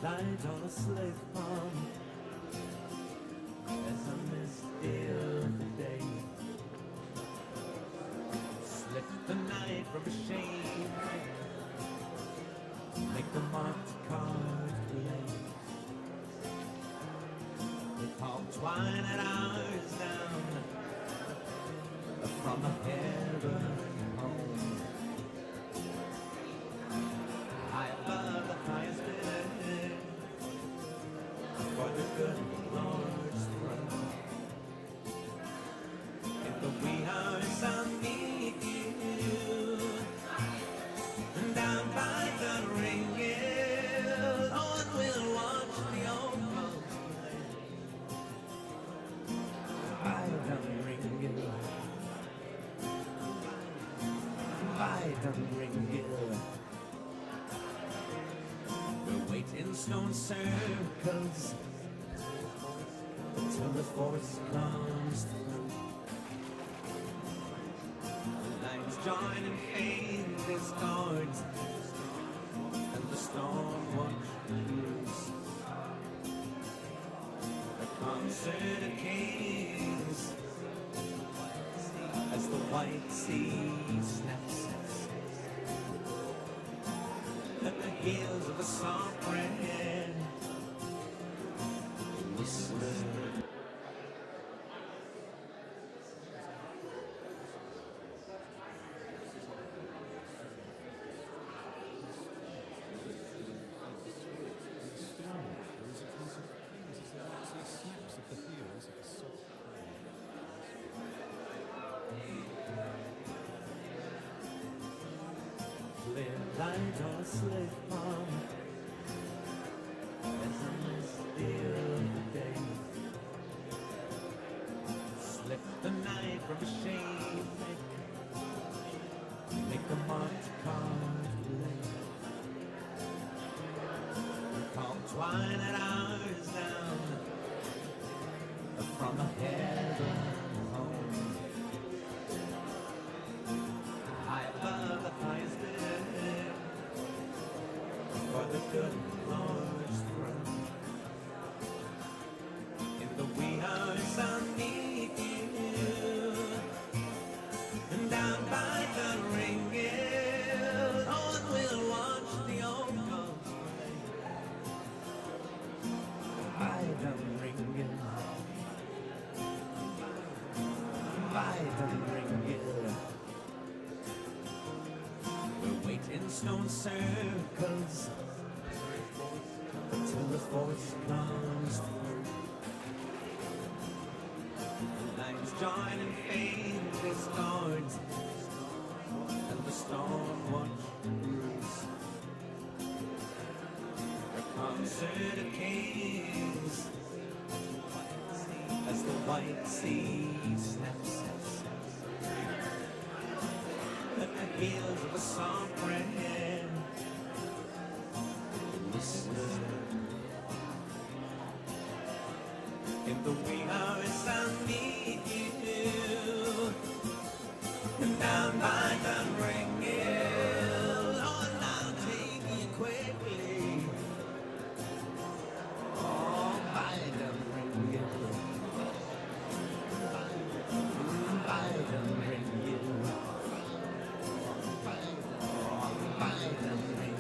light on a slave farm as I missed the day. Slip the night from a shade, make the marked card play. We call twilight hours down from a heaven home, high above the highest bid, for the good Lord's throne. In the wee hours I'll meet you, down by the ring, on we'll watch the old folks play. By the ring, by the ring, we'll wait in stone circles until the force comes through. The lights join and fade discords, and the storm watch loose. A concert of kings as the white sea snaps at the heels of a sovereign whisper. Light on a slave farm as I missed the day. Slip the night from a shade, make the marked card play. Call twilight hours down from a heaven home, high above the highest bid, for the good Lord's throne. In the wee hours I'll meet you, and down by the ring, on we'll watch the old folks play. By the ring, by the ring, we'll wait in stone circles until the force comes through. The lines join and fade discords, and the storm watch brews. A concert of kings as the white sea snaps at the heels of a sovereign whisper. In the wee hours I'll meet you, and down by the ring, Lord, I'll take you quickly. Oh, by the ring, by the ring, oh, by the ring.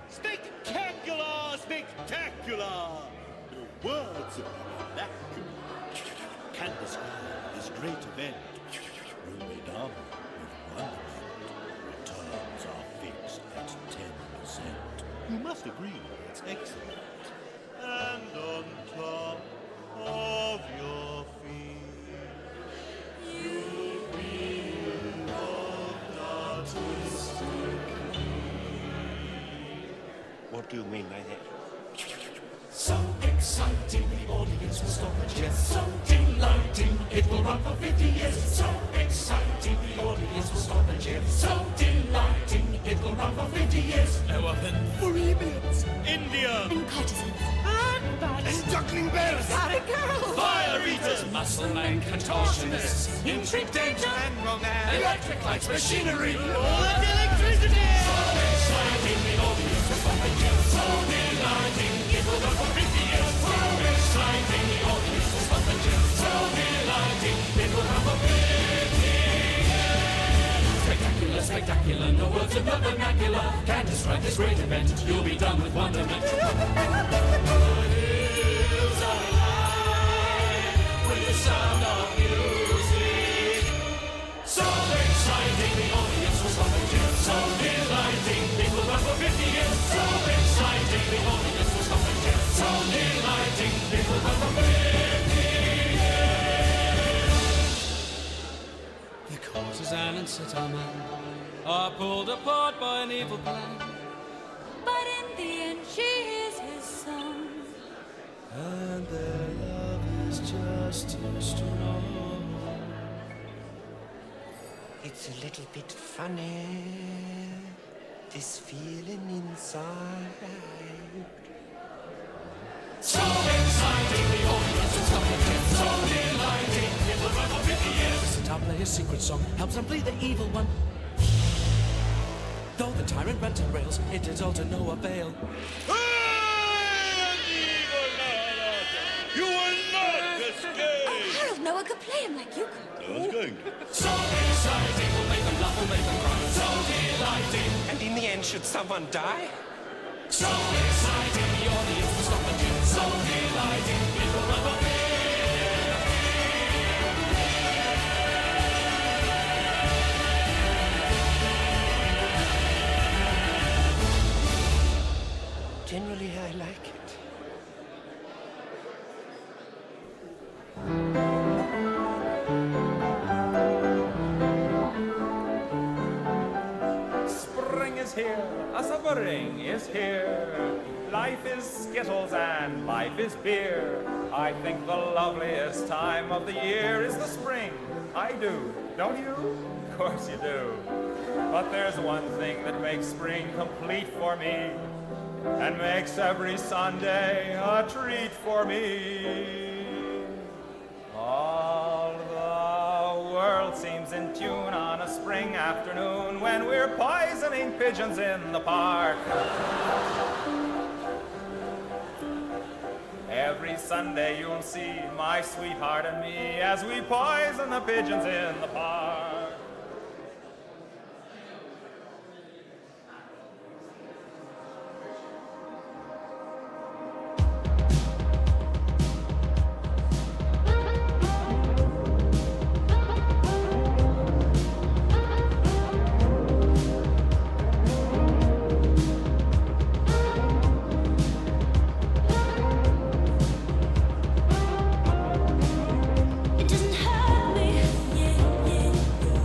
Spectacular! Spectacular! The words of lack can describe this great event. Will be done with wonderment. Returns are fixed at 10%. You must agree it's excellent. And on top of your feet, you'll be involved artistically. What do you mean by that? So exciting, the audience will stop and cheer. So delighting, it will run for 50 years. So exciting, the audience will stop and cheer. So delighting, it will whistling bears, Fire eaters, muscle men, contortionists, intrigue, danger, and romance. electric lights, machinery. All that electricity! Exciting, the audience was bumping you. So delighting, it will go for 50 years. So exciting, the audience was bumping you. So delighting, it will go for 50 years. Spectacular, spectacular, no words of the vernacular can describe this great event. You'll be done with wonderment. The hills are alive with the sound of music. So exciting, the audience was bumping you. So delighting, it will run for 50 years. So exciting, the audience was bumping you. So delighting, it will run for 50 years. The courtesan and Sitaman are pulled apart by an evil plan. But in the end, she is his son. And their love is just too strong. It's a little bit funny, this feeling inside. So exciting, the audience was bumping you. So delighting, it will run for 50 years. The sitar play a secret song, helps them flee the evil one. Though the tyrant rent and rails, it is all to no avail. You will not escape! Harold, no one could play him like you could. I was going to. So exciting, we'll make them laugh, we'll make them cry. So delighting, And in the end, should someone die? so exciting, the audience was bumping you. So delighting, it will run for 50 years. Generally, I like it. Spring is here, a spring is here. Life is Skittles and life is beer. I think the loveliest time of the year is the spring. I do, don't you? Of course you do. But there's one thing that makes spring complete for me, and makes every Sunday a treat for me. All the world seems in tune on a spring afternoon when we're poisoning pigeons in the park. Every Sunday you'll see my sweetheart and me as we poison the pigeons in the park. It doesn't hurt me, yeah, yeah.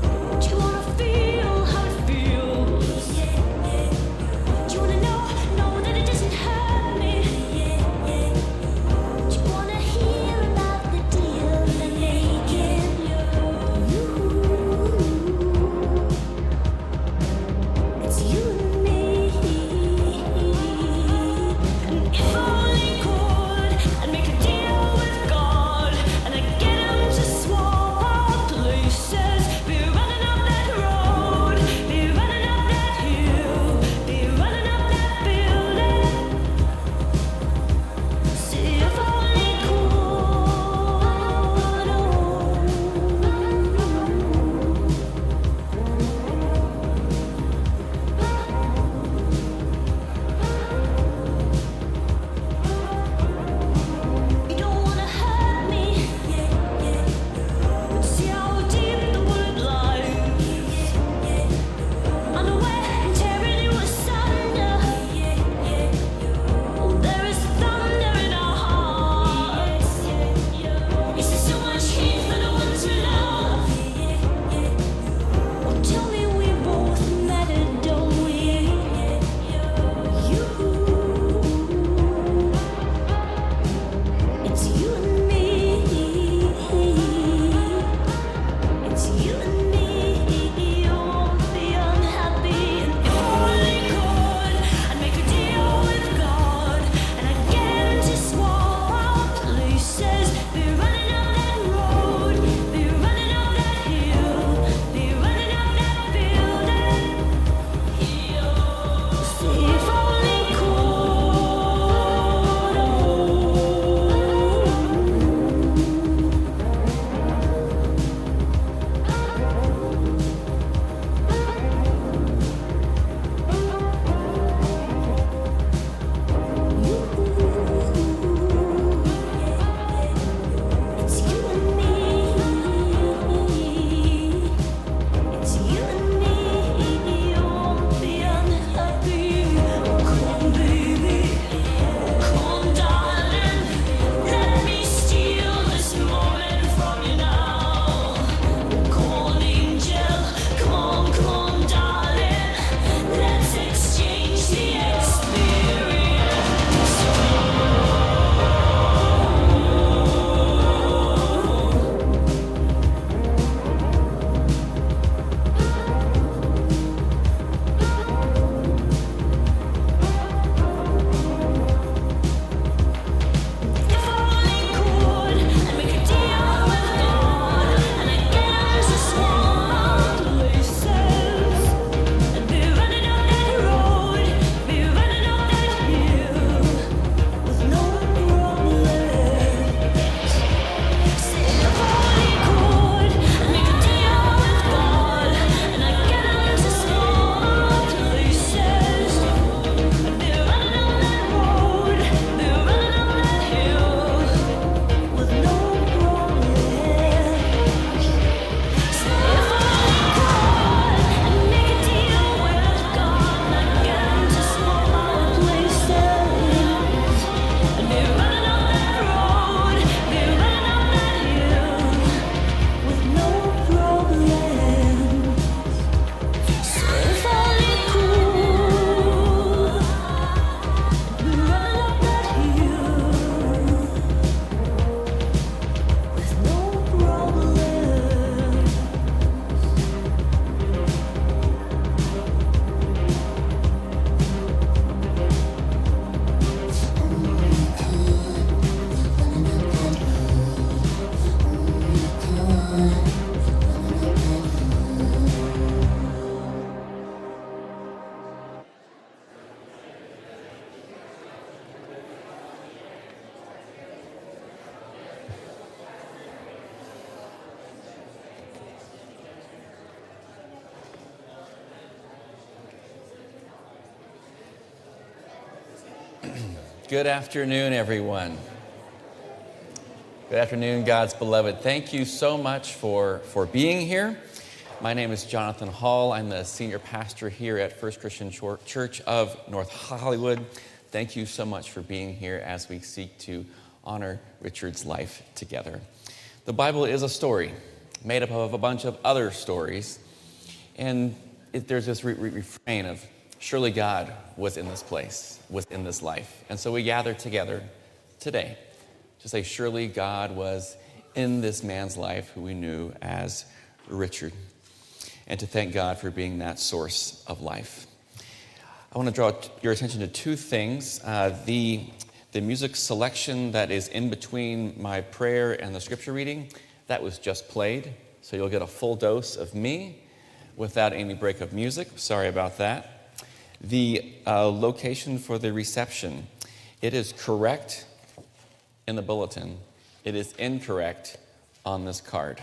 Good afternoon, everyone. Good afternoon, God's beloved. Thank you so much for being here. My name is Jonathan Hall. I'm the senior pastor here at First Christian Church of North Hollywood. Thank you so much for being here as we seek to honor Richard's life together. The Bible is a story made up of a bunch of other stories, and there's this refrain of, surely God was in this place, was in this life. And so we gather together today to say, surely God was in this man's life who we knew as Richard, and to thank God for being that source of life. I want to draw your attention to two things. The music selection that is in between my prayer and the scripture reading, that was just played, so you'll get a full dose of me without any break of music. Sorry about that. The location for the reception, it is correct in the bulletin. It is incorrect on this card.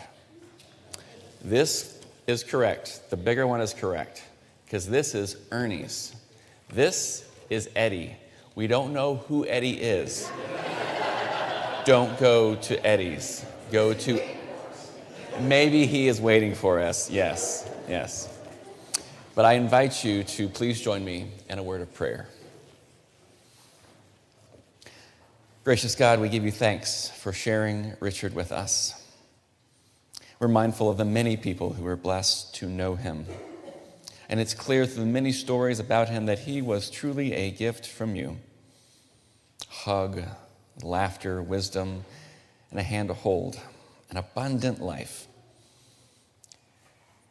This is correct. The bigger one is correct, because this is Ernie's. This is Eddie. We don't know who Eddie is. Don't go to Eddie's. Go to... Maybe he is waiting for us. Yes. But I invite you to please join me in a word of prayer. Gracious God, we give you thanks for sharing Richard with us. We're mindful of the many people who are blessed to know him. And it's clear through the many stories about him that he was truly a gift from you. Hug, laughter, wisdom, and a hand to hold, an abundant life.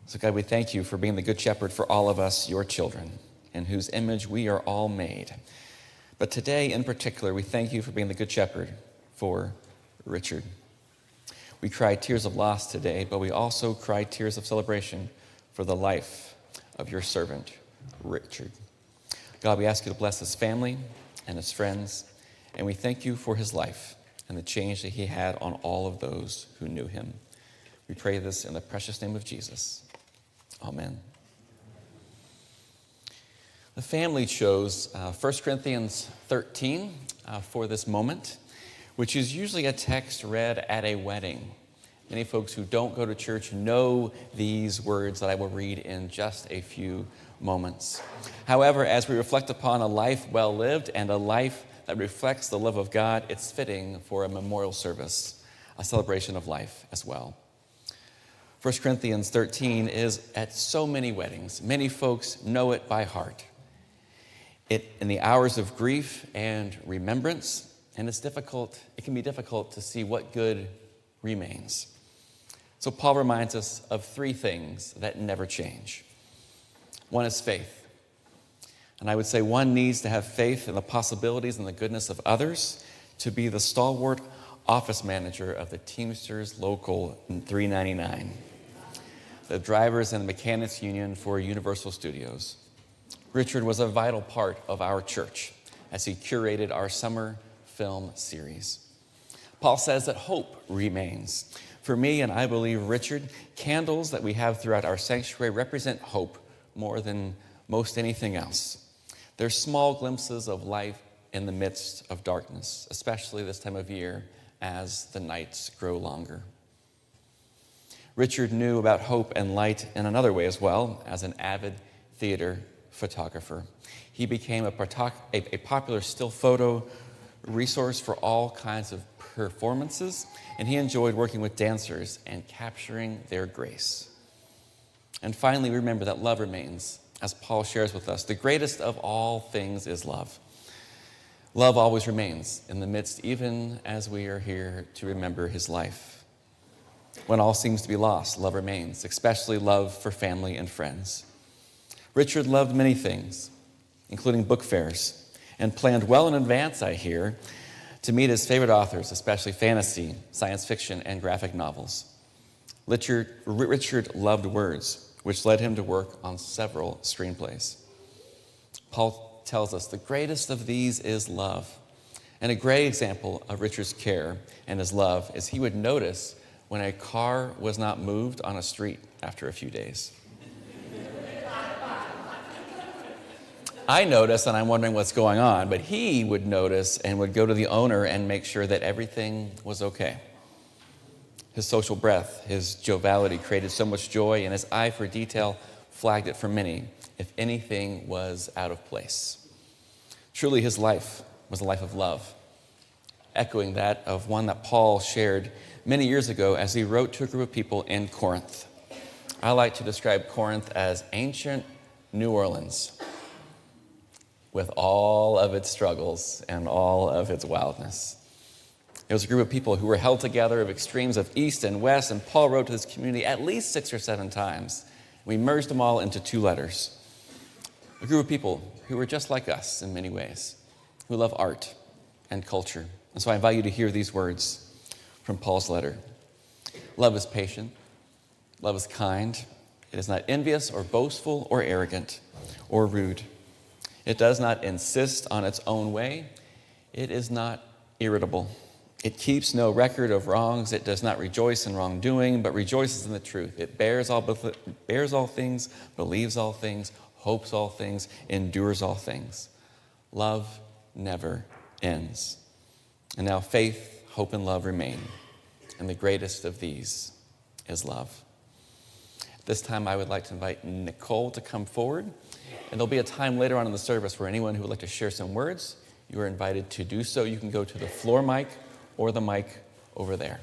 So God, we thank you for being the good shepherd for all of us, your children, in whose image we are all made. But today in particular, we thank you for being the good shepherd for Richard. We cry tears of loss today, but we also cry tears of celebration for the life of your servant, Richard. God, we ask you to bless his family and his friends, and we thank you for his life and the change that he had on all of those who knew him. We pray this in the precious name of Jesus. Amen. The family chose 1 Corinthians 13 for this moment, which is usually a text read at a wedding. Many folks who don't go to church know these words that I will read in just a few moments. However, as we reflect upon a life well lived and a life that reflects the love of God, it's fitting for a memorial service, a celebration of life as well. 1 Corinthians 13 is at so many weddings. Many folks know it by heart. In the hours of grief and remembrance, and it can be difficult to see what good remains. So Paul reminds us of three things that never change. One is faith. And I would say one needs to have faith in the possibilities and the goodness of others to be the stalwart office manager of the Teamsters Local 399, the drivers and mechanics union for Universal Studios. Richard was a vital part of our church as he curated our summer film series. Paul says that hope remains. For me, and I believe Richard, candles that we have throughout our sanctuary represent hope more than most anything else. They're small glimpses of life in the midst of darkness, especially this time of year as the nights grow longer. Richard knew about hope and light in another way as well, as an avid theater photographer. He became a popular still photo resource for all kinds of performances, and he enjoyed working with dancers and capturing their grace. And finally, remember that love remains, as Paul shares with us. The greatest of all things is love. Love always remains in the midst, even as we are here to remember his life. When all seems to be lost, love remains, especially love for family and friends. Richard loved many things, including book fairs, and planned well in advance, I hear, to meet his favorite authors, especially fantasy, science fiction, and graphic novels. Richard loved words, which led him to work on several screenplays. Paul tells us the greatest of these is love. And a great example of Richard's care and his love is he would notice when a car was not moved on a street after a few days. I notice and I'm wondering what's going on, but he would notice and would go to the owner and make sure that everything was okay. His social breath, his joviality created so much joy, and his eye for detail flagged it for many if anything was out of place. Truly, his life was a life of love, echoing that of one that Paul shared many years ago as he wrote to a group of people in Corinth. I like to describe Corinth as ancient New Orleans, with all of its struggles and all of its wildness. It was a group of people who were held together of extremes of east and west, and Paul wrote to this community at least 6 or 7 times. We merged them all into 2 letters. A group of people who were just like us in many ways, who love art and culture. And so I invite you to hear these words from Paul's letter. Love is patient. Love is kind. It is not envious or boastful or arrogant or rude. It does not insist on its own way. It is not irritable. It keeps no record of wrongs. It does not rejoice in wrongdoing, but rejoices in the truth. It bears all things, believes all things, hopes all things, endures all things. Love never ends. And now faith, hope, and love remain. And the greatest of these is love. This time I would like to invite Nicole to come forward. And there'll be a time later on in the service where anyone who would like to share some words, you are invited to do so. You can go to the floor mic or the mic over there.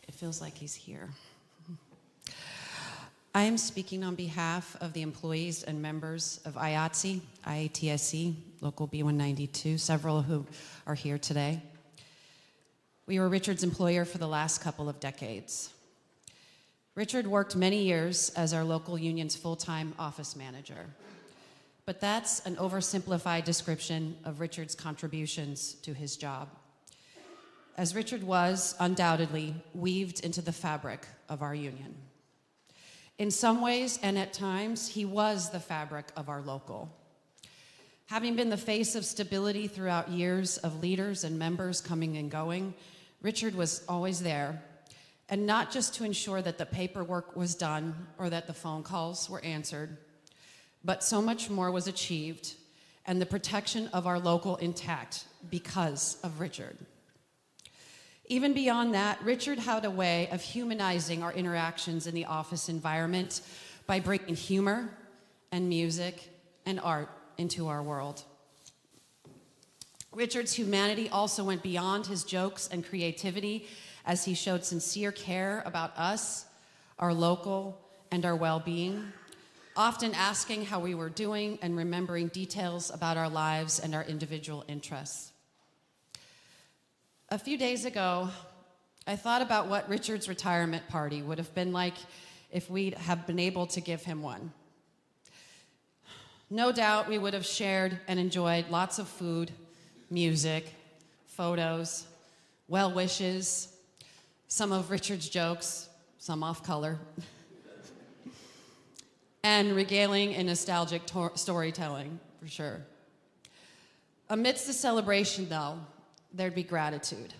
It feels like he's here. I am speaking on behalf of the employees and members of IATSE, IATSE, Local B192, several who are here today. We were Richard's employer for the last couple of decades. Richard worked many years as our local union's full-time office manager. But that's an oversimplified description of Richard's contributions to his job, as Richard was undoubtedly weaved into the fabric of our union. In some ways, and at times, he was the fabric of our local. Having been the face of stability throughout years of leaders and members coming and going, Richard was always there, and not just to ensure that the paperwork was done or that the phone calls were answered, but so much more was achieved, and the protection of our local intact because of Richard. Even beyond that, Richard had a way of humanizing our interactions in the office environment by bringing humor and music and art into our world. Richard's humanity also went beyond his jokes and creativity as he showed sincere care about us, our local, and our well-being, often asking how we were doing and remembering details about our lives and our individual interests. A few days ago, I thought about what Richard's retirement party would have been like if we'd have been able to give him one. No doubt we would have shared and enjoyed lots of food, music, photos, well wishes, some of Richard's jokes, some off color, and regaling in nostalgic storytelling, for sure. Amidst the celebration, though, there'd be gratitude.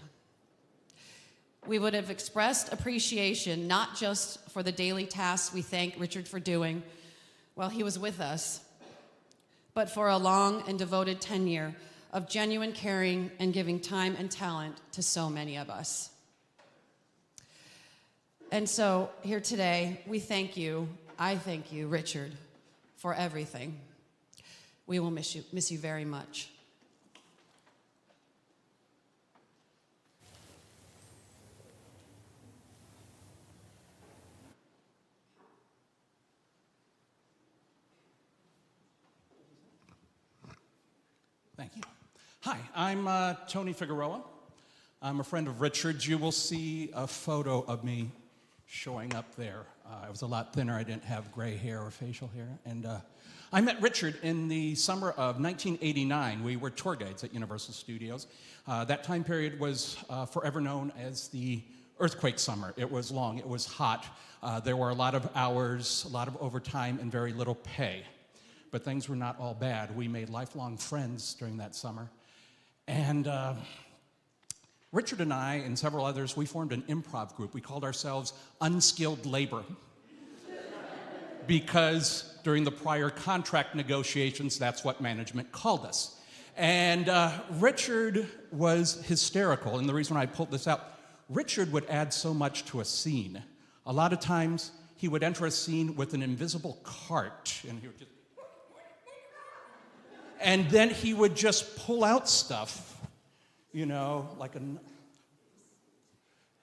We would have expressed appreciation not just for the daily tasks we thank Richard for doing while he was with us, but for a long and devoted tenure of genuine caring and giving time and talent to so many of us. And so here today, we thank you, I thank you, Richard, for everything. We will miss you very much. Thank you. Hi, I'm Tony Figueroa. I'm a friend of Richard's. You will see a photo of me showing up there. I was a lot thinner. I didn't have gray hair or facial hair. And I met Richard in the summer of 1989. We were tour guides at Universal Studios. That time period was forever known as the earthquake summer. It was long. It was hot. There were a lot of hours, a lot of overtime, and very little pay. But things were not all bad. We made lifelong friends during that summer. And Richard and I and several others, we formed an improv group. We called ourselves Unskilled Labor because during the prior contract negotiations, that's what management called us. And Richard was hysterical, and the reason I pulled this out, Richard would add so much to a scene. A lot of times, he would enter a scene with an invisible cart, and he would just... And then he would just pull out stuff, you know, like a...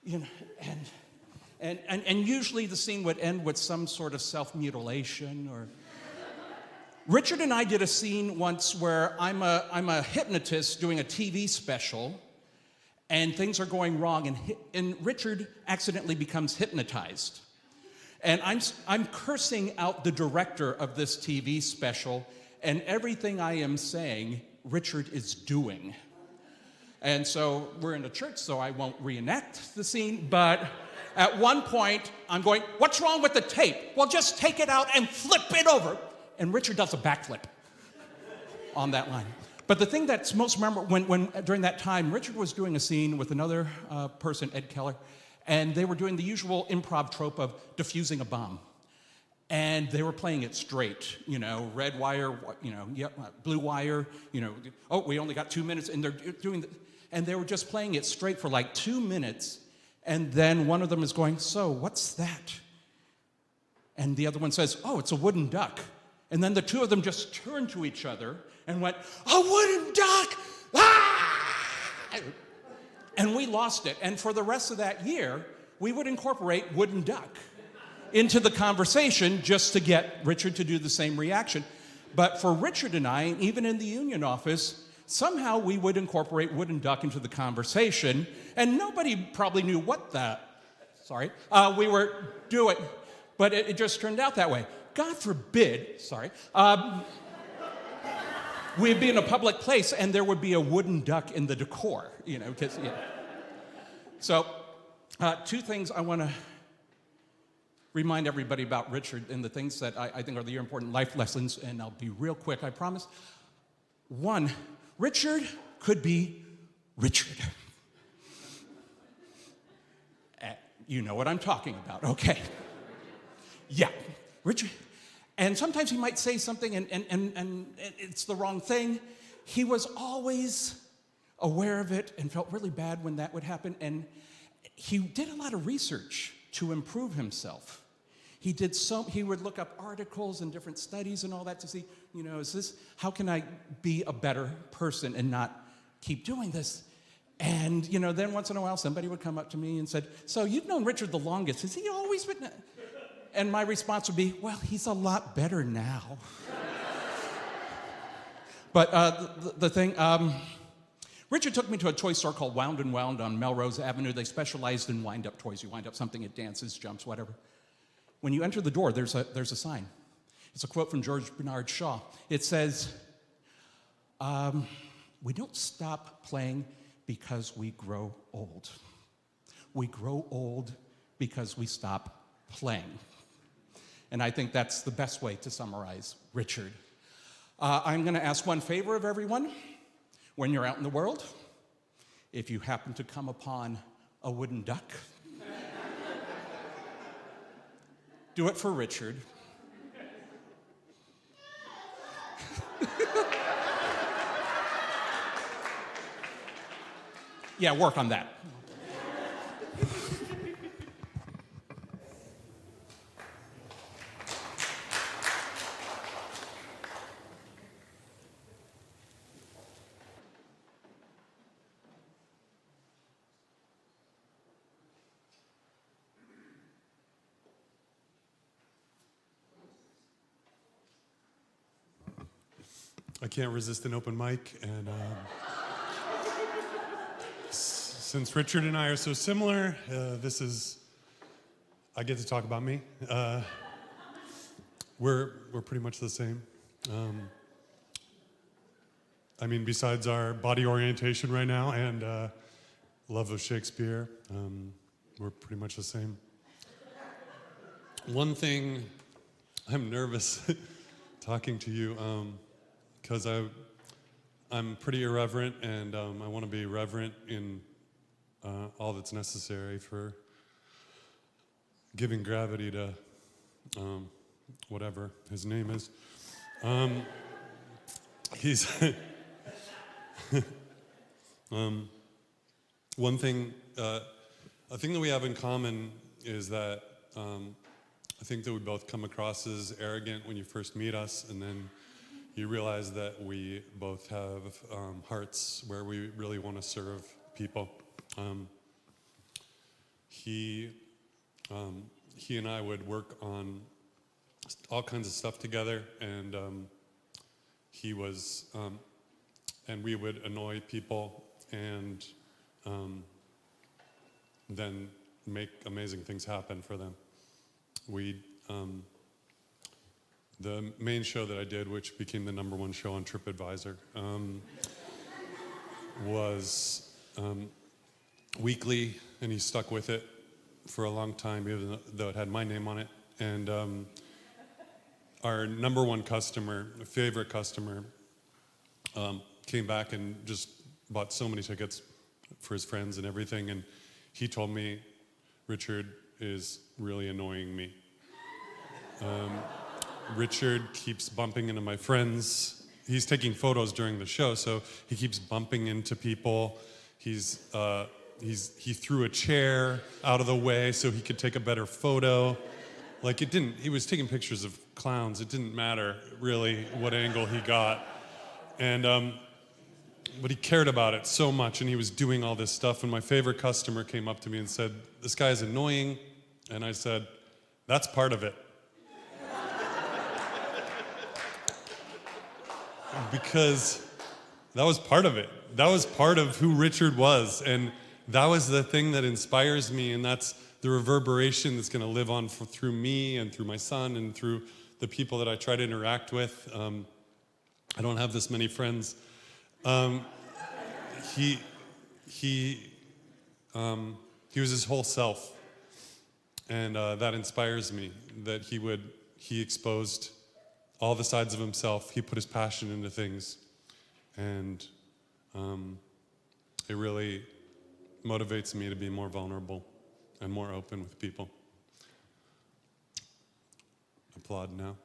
You know, and usually the scene would end with some sort of self-mutilation or... Richard and I did a scene once where I'm a hypnotist doing a TV special, and things are going wrong, and Richard accidentally becomes hypnotized. And I'm cursing out the director of this TV special, and everything I am saying, Richard is doing. And so we're in a church, so I won't reenact the scene, but at one point, I'm going, what's wrong with the tape? Well, just take it out and flip it over. And Richard does a backflip on that line. But the thing that's most memorable, when during that time, Richard was doing a scene with another person, Ed Keller, and they were doing the usual improv trope of diffusing a bomb. And they were playing it straight, you know, red wire, you know, blue wire, you know, oh, we only got 2 minutes, and they're doing and they were just playing it straight for like 2 minutes, and then one of them is going, so what's that? And the other one says, oh, it's a wooden duck. And then the two of them just turned to each other and went, a wooden duck! Ah! And we lost it. And for the rest of that year, we would incorporate wooden duck into the conversation just to get Richard to do the same reaction. But for Richard and I, even in the union office, somehow we would incorporate wooden duck into the conversation, and nobody probably knew what we were doing, but it just turned out that way. God forbid, we'd be in a public place and there would be a wooden duck in the decor, you know, because, yeah. So, two things I want to remind everybody about Richard and the things that I think are the important life lessons, and I'll be real quick, I promise. One, Richard could be Richard. You know what I'm talking about, okay. Yeah, Richard. And sometimes he might say something and it's the wrong thing. He was always aware of it and felt really bad when that would happen. And he did a lot of research to improve himself. He would look up articles and different studies and all that to see, you know, how can I be a better person and not keep doing this? And, you know, then once in a while somebody would come up to me and said, so you've known Richard the longest. Has he always been... And my response would be, well, he's a lot better now. But the thing, Richard took me to a toy store called Wound and Wound on Melrose Avenue. They specialized in wind-up toys. You wind up something, it dances, jumps, whatever. When you enter the door, there's a sign. It's a quote from George Bernard Shaw. It says, we don't stop playing because we grow old. We grow old because we stop playing. And I think that's the best way to summarize Richard. I'm going to ask one favor of everyone. When you're out in the world, if you happen to come upon a wooden duck, do it for Richard. Yeah, work on that. I can't resist an open mic, and since Richard and I are so similar, I get to talk about me. We're pretty much the same. I mean, besides our body orientation right now and love of Shakespeare, we're pretty much the same. One thing, I'm nervous talking to you, because I'm pretty irreverent, and I want to be reverent in all that's necessary for giving gravity to whatever his name is. He's one thing, a thing that we have in common is that I think that we both come across as arrogant when you first meet us, and then you realize that we both have hearts where we really want to serve people. He and I would work on all kinds of stuff together, and he was, and we would annoy people and then make amazing things happen for them. The main show that I did, which became the #1 show on TripAdvisor, was weekly, and he stuck with it for a long time, even though it had my name on it. And our #1 customer, favorite customer, came back and just bought so many tickets for his friends and everything. And he told me, Richard is really annoying me. Richard keeps bumping into my friends. He's taking photos during the show, so he keeps bumping into people. He threw a chair out of the way so he could take a better photo. Like he was taking pictures of clowns. It didn't matter really what angle he got. And, but he cared about it so much, and he was doing all this stuff. And my favorite customer came up to me and said, "This guy is annoying." And I said, "That's part of it." Because that was part of it. That was part of who Richard was. And that was the thing that inspires me, and that's the reverberation that's going to live on through me and through my son and through the people that I try to interact with. I don't have this many friends. He was his whole self, and that inspires me, that he exposed all the sides of himself. He put his passion into things, and it really motivates me to be more vulnerable and more open with people. Applaud now.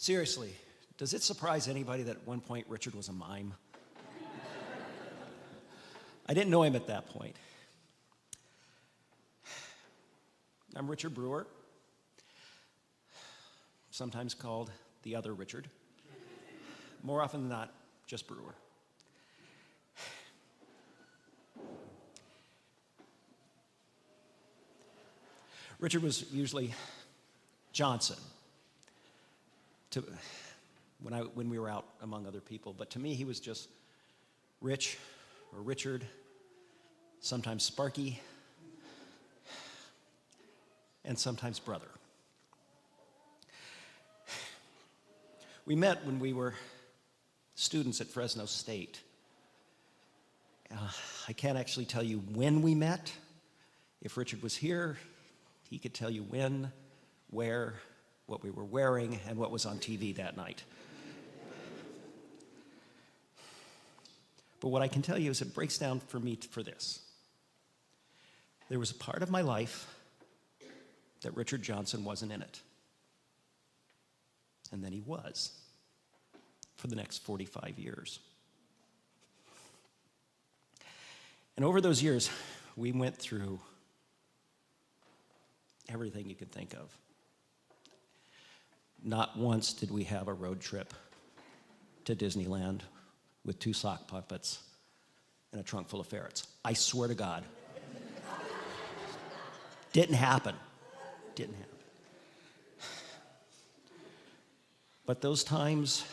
Seriously, does it surprise anybody that at one point Richard was a mime? I didn't know him at that point. I'm Richard Brewer, sometimes called the other Richard. More often than not, just Brewer. Richard was usually Johnson when we were out among other people, but to me he was just Rich or Richard, sometimes Sparky, and sometimes brother. We met when we were students at Fresno State. I can't actually tell you when we met. If Richard was here, he could tell you when, where, what we were wearing, and what was on TV that night. But what I can tell you is it breaks down for me for this. There was a part of my life that Richard Johnson wasn't in it. And then he was for the next 45 years. And over those years, we went through everything you could think of. Not once did we have a road trip to Disneyland with 2 sock puppets and a trunk full of ferrets. I swear to God. Didn't happen. Didn't happen. But those times,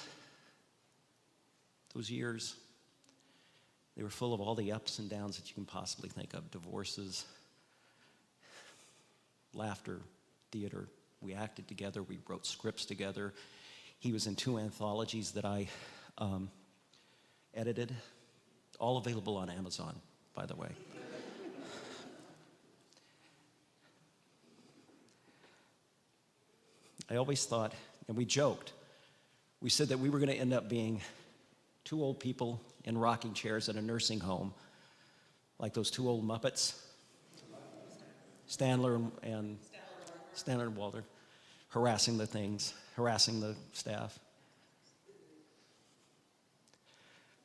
those years, they were full of all the ups and downs that you can possibly think of. Divorces, laughter, theater. We acted together. We wrote scripts together. He was in 2 anthologies that I edited, all available on Amazon, by the way. I always thought, and we joked, we said that we were going to end up being 2 old people in rocking chairs at a nursing home, like those 2 old Muppets, Stanley and Walter, harassing the staff.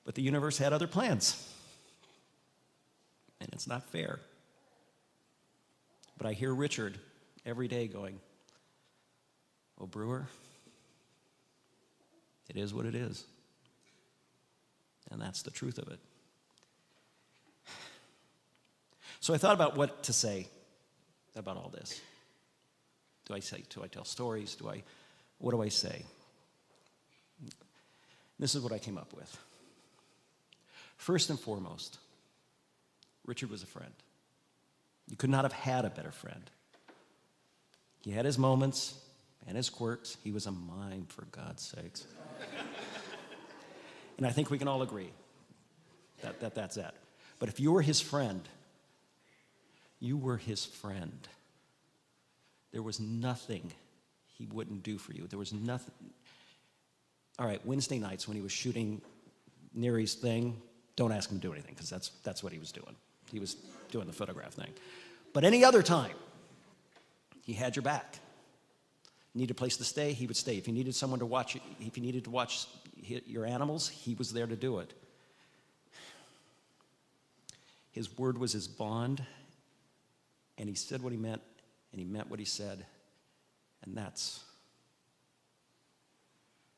But the universe had other plans, and it's not fair. But I hear Richard every day going, "Oh, Brewer, it is what it is." And that's the truth of it. So I thought about what to say about all this. Do I tell stories? What do I say? This is what I came up with. First and foremost, Richard was a friend. You could not have had a better friend. He had his moments and his quirks. He was a mime, for God's sakes. And I think we can all agree that that's it. But if you were his friend, you were his friend. There was nothing he wouldn't do for you. There was nothing. All right, Wednesday nights when he was shooting Neary's thing, don't ask him to do anything, because that's what he was doing. He was doing the photograph thing. But any other time, he had your back. Needed a place to stay, he would stay. If you needed someone to watch, if you needed to watch your animals, he was there to do it. His word was his bond, and he said what he meant, and he meant what he said, and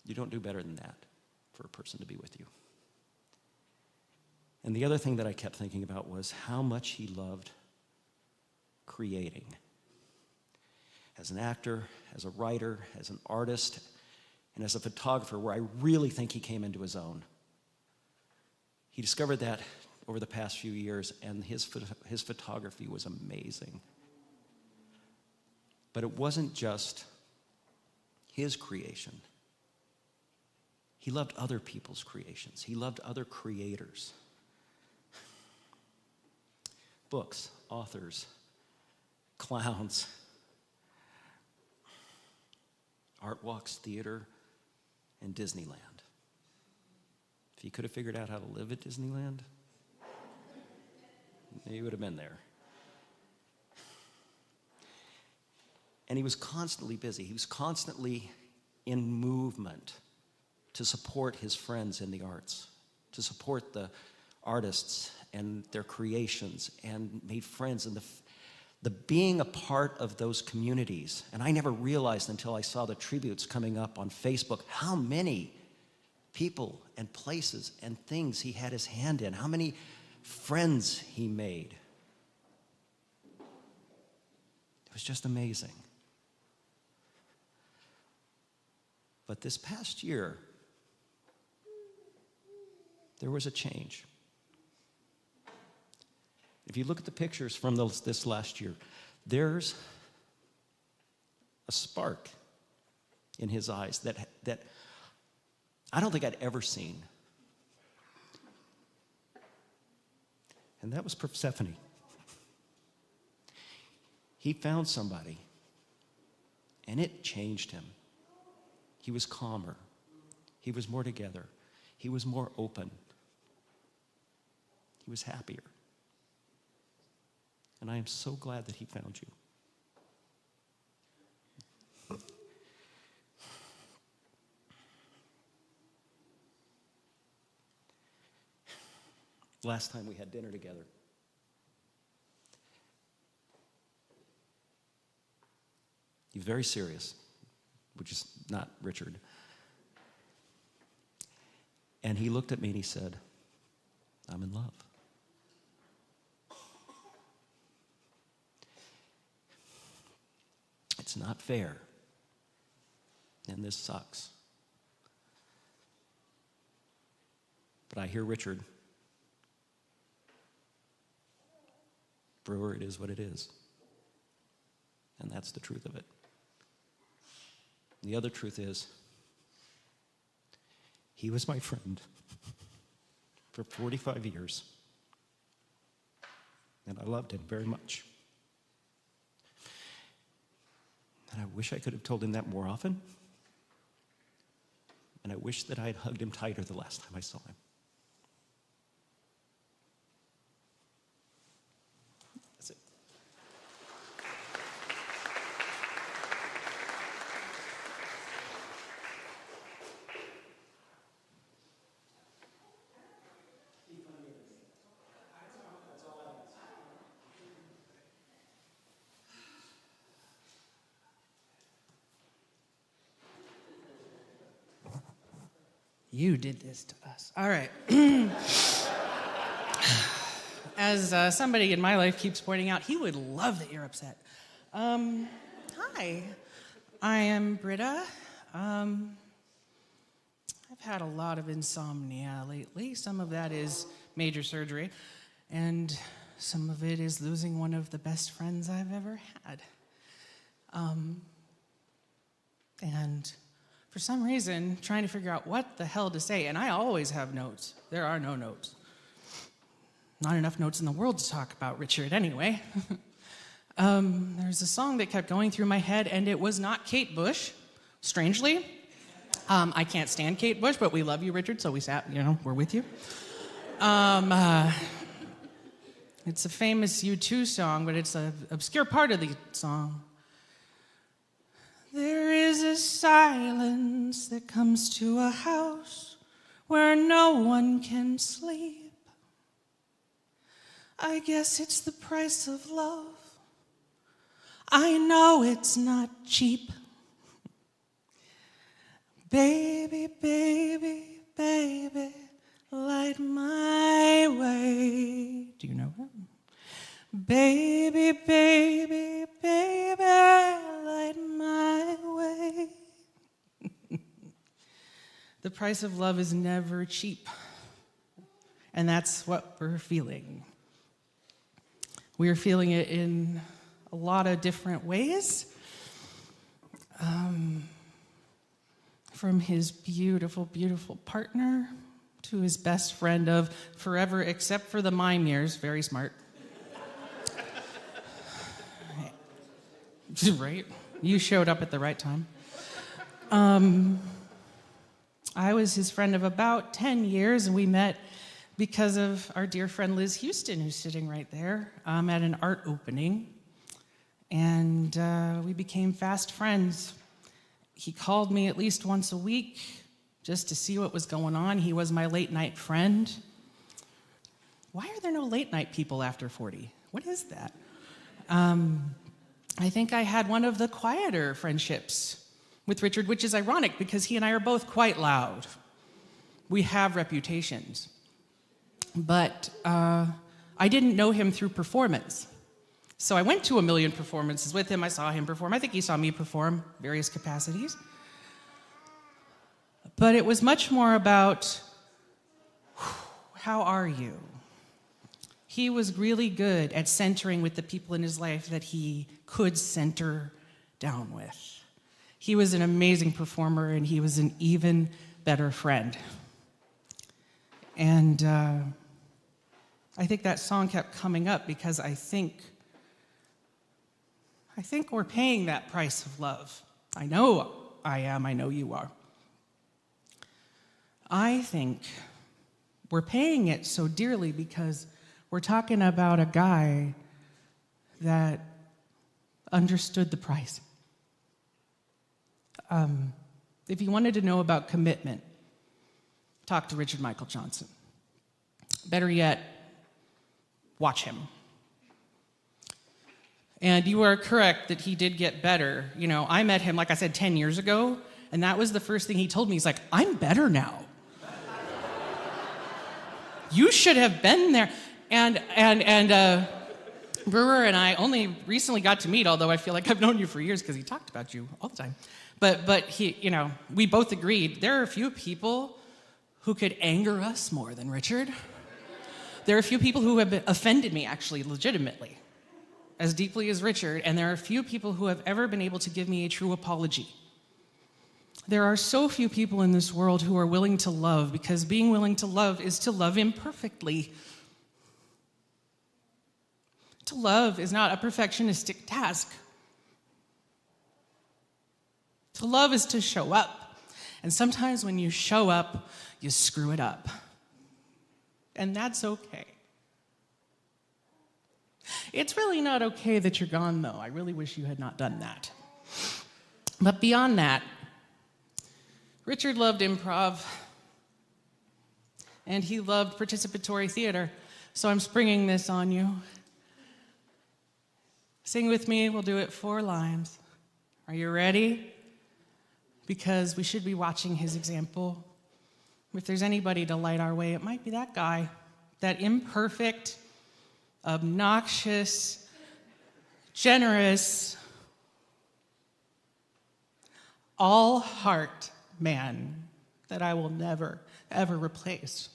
you don't do better than that for a person to be with you. And the other thing that I kept thinking about was how much he loved creating. As an actor, as a writer, as an artist, and as a photographer, where I really think he came into his own. He discovered that over the past few years, and his photography was amazing. But it wasn't just his creation. He loved other people's creations. He loved other creators. Books, authors, clowns, art walks, theater, and Disneyland. If he could have figured out how to live at Disneyland, he would have been there. And he was constantly busy. He was constantly in movement to support his friends in the arts, to support the artists and their creations, and made friends. And the being a part of those communities, and I never realized until I saw the tributes coming up on Facebook how many people and places and things he had his hand in, how many friends he made. It was just amazing. But this past year, there was a change. If you look at the pictures from this last year, there's a spark in his eyes that I don't think I'd ever seen. And that was Persephone. He found somebody, and it changed him. He was calmer. He was more together. He was more open. He was happier. And I am so glad that he found you. Last time we had dinner together, he was very serious, which is not Richard. And he looked at me and he said, "I'm in love." It's not fair, and this sucks. But I hear Richard. Brewer, it is what it is. And that's the truth of it. The other truth is, he was my friend for 45 years, and I loved him very much. And I wish I could have told him that more often, and I wish that I had hugged him tighter the last time I saw him. That's it. You did this to us. All right. As somebody in my life keeps pointing out, he would love that you're upset. Hi, I am Britta. I've had a lot of insomnia lately. Some of that is major surgery, and some of it is losing one of the best friends I've ever had. And for some reason, trying to figure out what the hell to say, and I always have notes. There are no notes. Not enough notes in the world to talk about Richard anyway. There's a song that kept going through my head, and it was not Kate Bush, strangely. I can't stand Kate Bush, but we love you, Richard, so we sat, we're with you. It's a famous U2 song, but it's an obscure part of the song. There is a silence that comes to a house where no one can sleep. I guess it's the price of love. I know it's not cheap. Baby, baby, baby, light my way. Do you know it? Baby, baby, baby, light my way. The price of love is never cheap. And that's what we're feeling. We're feeling it in a lot of different ways. From his beautiful, beautiful partner to his best friend of forever, except for the mime years, very smart. Right? You showed up at the right time. I was his friend of about 10 years, and we met because of our dear friend Liz Houston, who's sitting right there, at an art opening. And we became fast friends. He called me at least once a week just to see what was going on. He was my late night friend. Why are there no late night people after 40? What is that? I think I had one of the quieter friendships with Richard, which is ironic because he and I are both quite loud. We have reputations. But I didn't know him through performance. So I went to a million performances with him. I saw him perform. I think he saw me perform various capacities. But it was much more about, how are you? He was really good at centering with the people in his life that he could center down with. He was an amazing performer, and he was an even better friend. And I think that song kept coming up because I think we're paying that price of love. I know I am, I know you are. I think we're paying it so dearly because we're talking about a guy that understood the price. If you wanted to know about commitment, talk to Richard Michael Johnson. Better yet, watch him. And you are correct that he did get better. You know, I met him, like I said, 10 years ago, and that was the first thing he told me. He's like, I'm better now. You should have been there. And Brewer and I only recently got to meet, although I feel like I've known you for years because he talked about you all the time. But he, you know, we both agreed there are a few people who could anger us more than Richard. There are a few people who have offended me, actually, legitimately, as deeply as Richard, and there are a few people who have ever been able to give me a true apology. There are so few people in this world who are willing to love, because being willing to love is to love imperfectly. To love is not a perfectionistic task. To love is to show up. And sometimes when you show up, you screw it up. And that's okay. It's really not okay that you're gone, though. I really wish you had not done that. But beyond that, Richard loved improv, and he loved participatory theater. So I'm springing this on you. Sing with me, we'll do it 4 lines. Are you ready? Because we should be watching his example. If there's anybody to light our way, it might be that guy, that imperfect, obnoxious, generous, all-heart man that I will never, ever replace.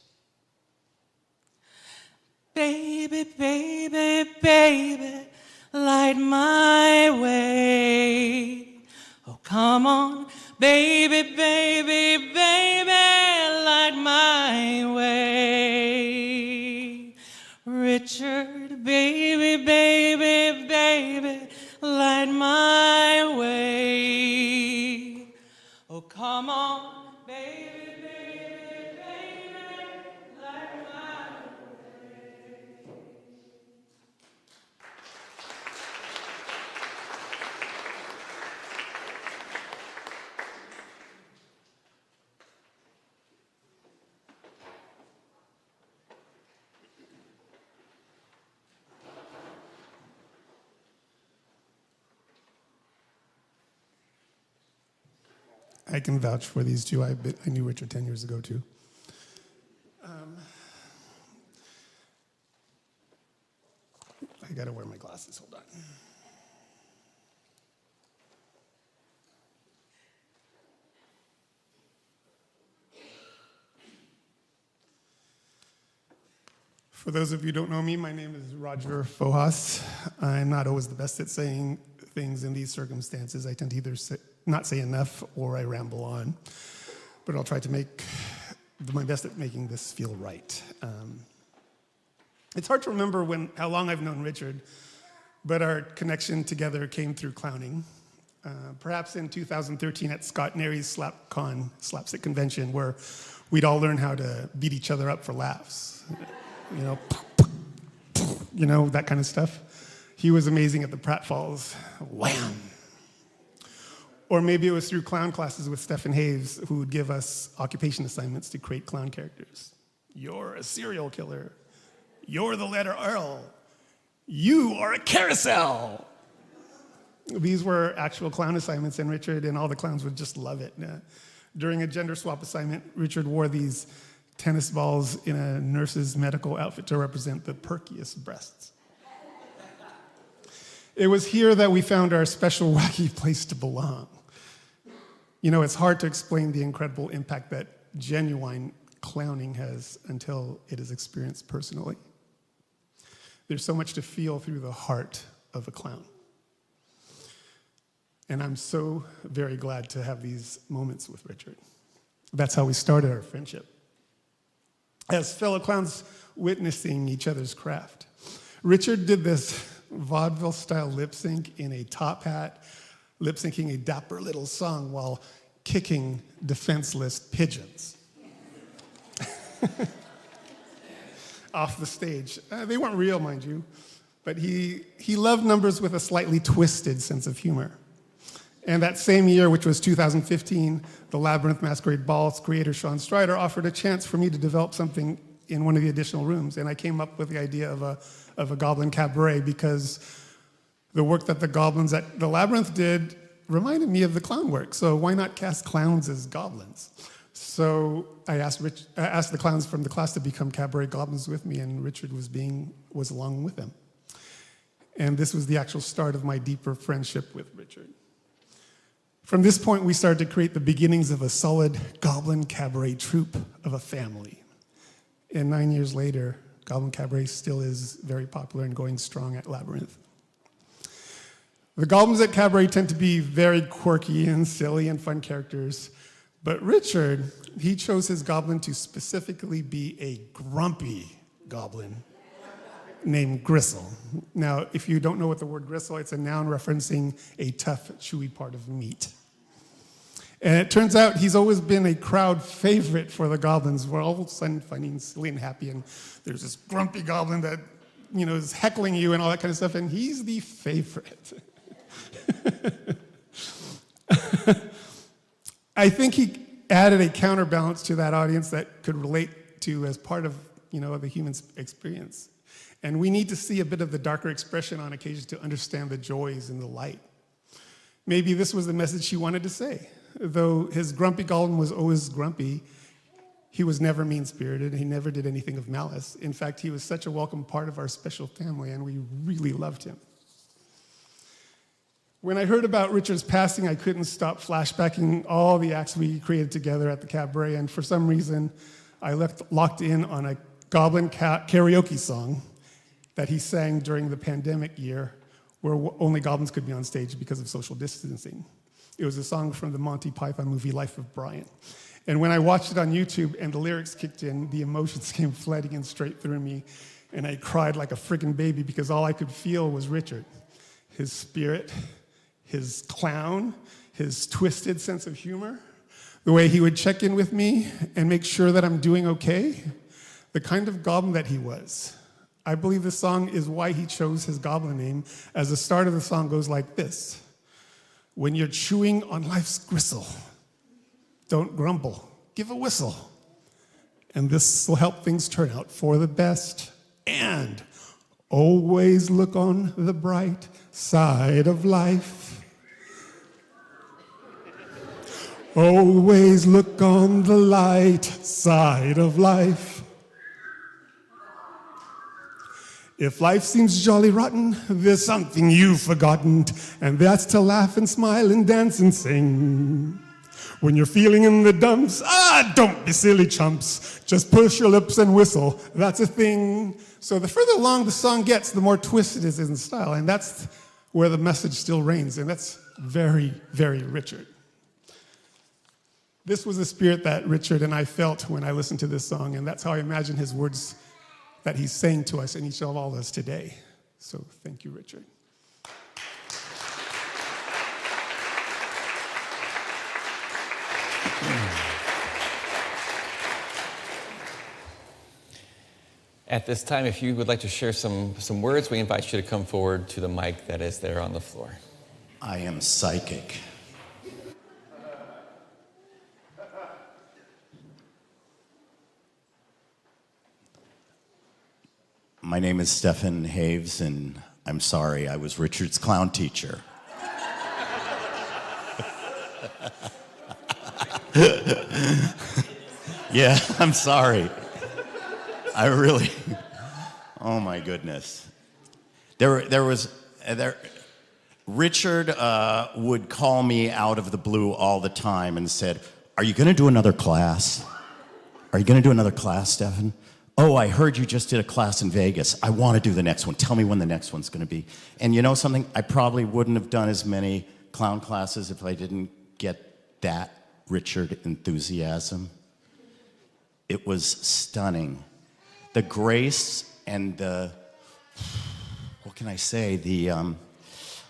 Baby, baby, baby, light my way. Oh, come on, baby, baby, baby, light my way. Richard, baby, baby, baby, light my way. Oh, come on, baby, baby, baby, light my way. I can vouch for these two. I knew Richard 10 years ago, too. I gotta wear my glasses, hold on. For those of you who don't know me, my name is Roger Fojas. I'm not always the best at saying things in these circumstances. I tend to either not say enough or I ramble on. But I'll try to make my best at making this feel right. It's hard to remember how long I've known Richard, but our connection together came through clowning. Perhaps in 2013 at Scott Nary's Slapstick Convention, where we'd all learn how to beat each other up for laughs. That kind of stuff. He was amazing at the pratfalls. Wham! Or maybe it was through clown classes with Stephen Hayes, who would give us occupation assignments to create clown characters. You're a serial killer. You're the letter Earl. You are a carousel. These were actual clown assignments, and Richard and all the clowns would just love it. During a gender swap assignment, Richard wore these tennis balls in a nurse's medical outfit to represent the perkiest breasts. It was here that we found our special wacky place to belong. You know, it's hard to explain the incredible impact that genuine clowning has until it is experienced personally. There's so much to feel through the heart of a clown. And I'm so very glad to have these moments with Richard. That's how we started our friendship. As fellow clowns witnessing each other's craft. Richard did this vaudeville-style lip sync in a top hat, lip syncing a dapper little song while kicking defenseless pigeons off the stage. They weren't real, mind you, but he loved numbers with a slightly twisted sense of humor. And that same year, which was 2015, the Labyrinth Masquerade Ball's creator, Sean Strider, offered a chance for me to develop something in one of the additional rooms. And I came up with the idea of a goblin cabaret because the work that the goblins at the Labyrinth did reminded me of the clown work. So why not cast clowns as goblins? So I asked the clowns from the class to become cabaret goblins with me, and Richard was along with them. And this was the actual start of my deeper friendship with Richard. From this point, we started to create the beginnings of a solid goblin cabaret troupe of a family. And 9 years later, Goblin Cabaret still is very popular and going strong at Labyrinth. The goblins at Cabaret tend to be very quirky and silly and fun characters, but Richard, he chose his goblin to specifically be a grumpy goblin named Gristle. Now, if you don't know what the word gristle, it's a noun referencing a tough, chewy part of meat. And it turns out he's always been a crowd favorite for the goblins. We're all of a sudden funny and silly and happy, and there's this grumpy goblin that, you know, is heckling you and all that kind of stuff, and he's the favorite. I think he added a counterbalance to that audience that could relate to as part of, you know, the human experience. And we need to see a bit of the darker expression on occasion to understand the joys and the light. Maybe this was the message he wanted to say. Though his grumpy goblin was always grumpy, he was never mean-spirited. He never did anything of malice. In fact, he was such a welcome part of our special family, and we really loved him. When I heard about Richard's passing, I couldn't stop flashbacking all the acts we created together at the cabaret, and for some reason, I locked in on a goblin karaoke song that he sang during the pandemic year, where only goblins could be on stage because of social distancing. It was a song from the Monty Python movie, Life of Brian. And when I watched it on YouTube and the lyrics kicked in, the emotions came flooding in straight through me, and I cried like a friggin' baby because all I could feel was Richard. His spirit, his clown, his twisted sense of humor, the way he would check in with me and make sure that I'm doing okay, the kind of goblin that he was. I believe this song is why he chose his goblin name, as the start of the song goes like this. When you're chewing on life's gristle, don't grumble, give a whistle. And this will help things turn out for the best. And always look on the bright side of life. Always look on the light side of life. If life seems jolly rotten, there's something you've forgotten, and that's to laugh and smile and dance and sing. When you're feeling in the dumps, don't be silly chumps. Just push your lips and whistle, that's a thing. So the further along the song gets, the more twisted it is in style, and that's where the message still reigns, and that's very, very Richard. This was the spirit that Richard and I felt when I listened to this song, and that's how I imagine his words that he's saying to us and each of all of us today. So thank you, Richard. At this time, if you would like to share some words, we invite you to come forward to the mic that is there on the floor. I am psychic. My name is Stephen Haves, and I'm sorry, I was Richard's clown teacher. Yeah, I'm sorry. I really, oh my goodness. Richard would call me out of the blue all the time and said, "Are you going to do another class? Are you going to do another class, Stephen? Oh, I heard you just did a class in Vegas. I want to do the next one. Tell me when the next one's going to be." And you know something? I probably wouldn't have done as many clown classes if I didn't get that Richard enthusiasm. It was stunning. The grace and the, what can I say? The,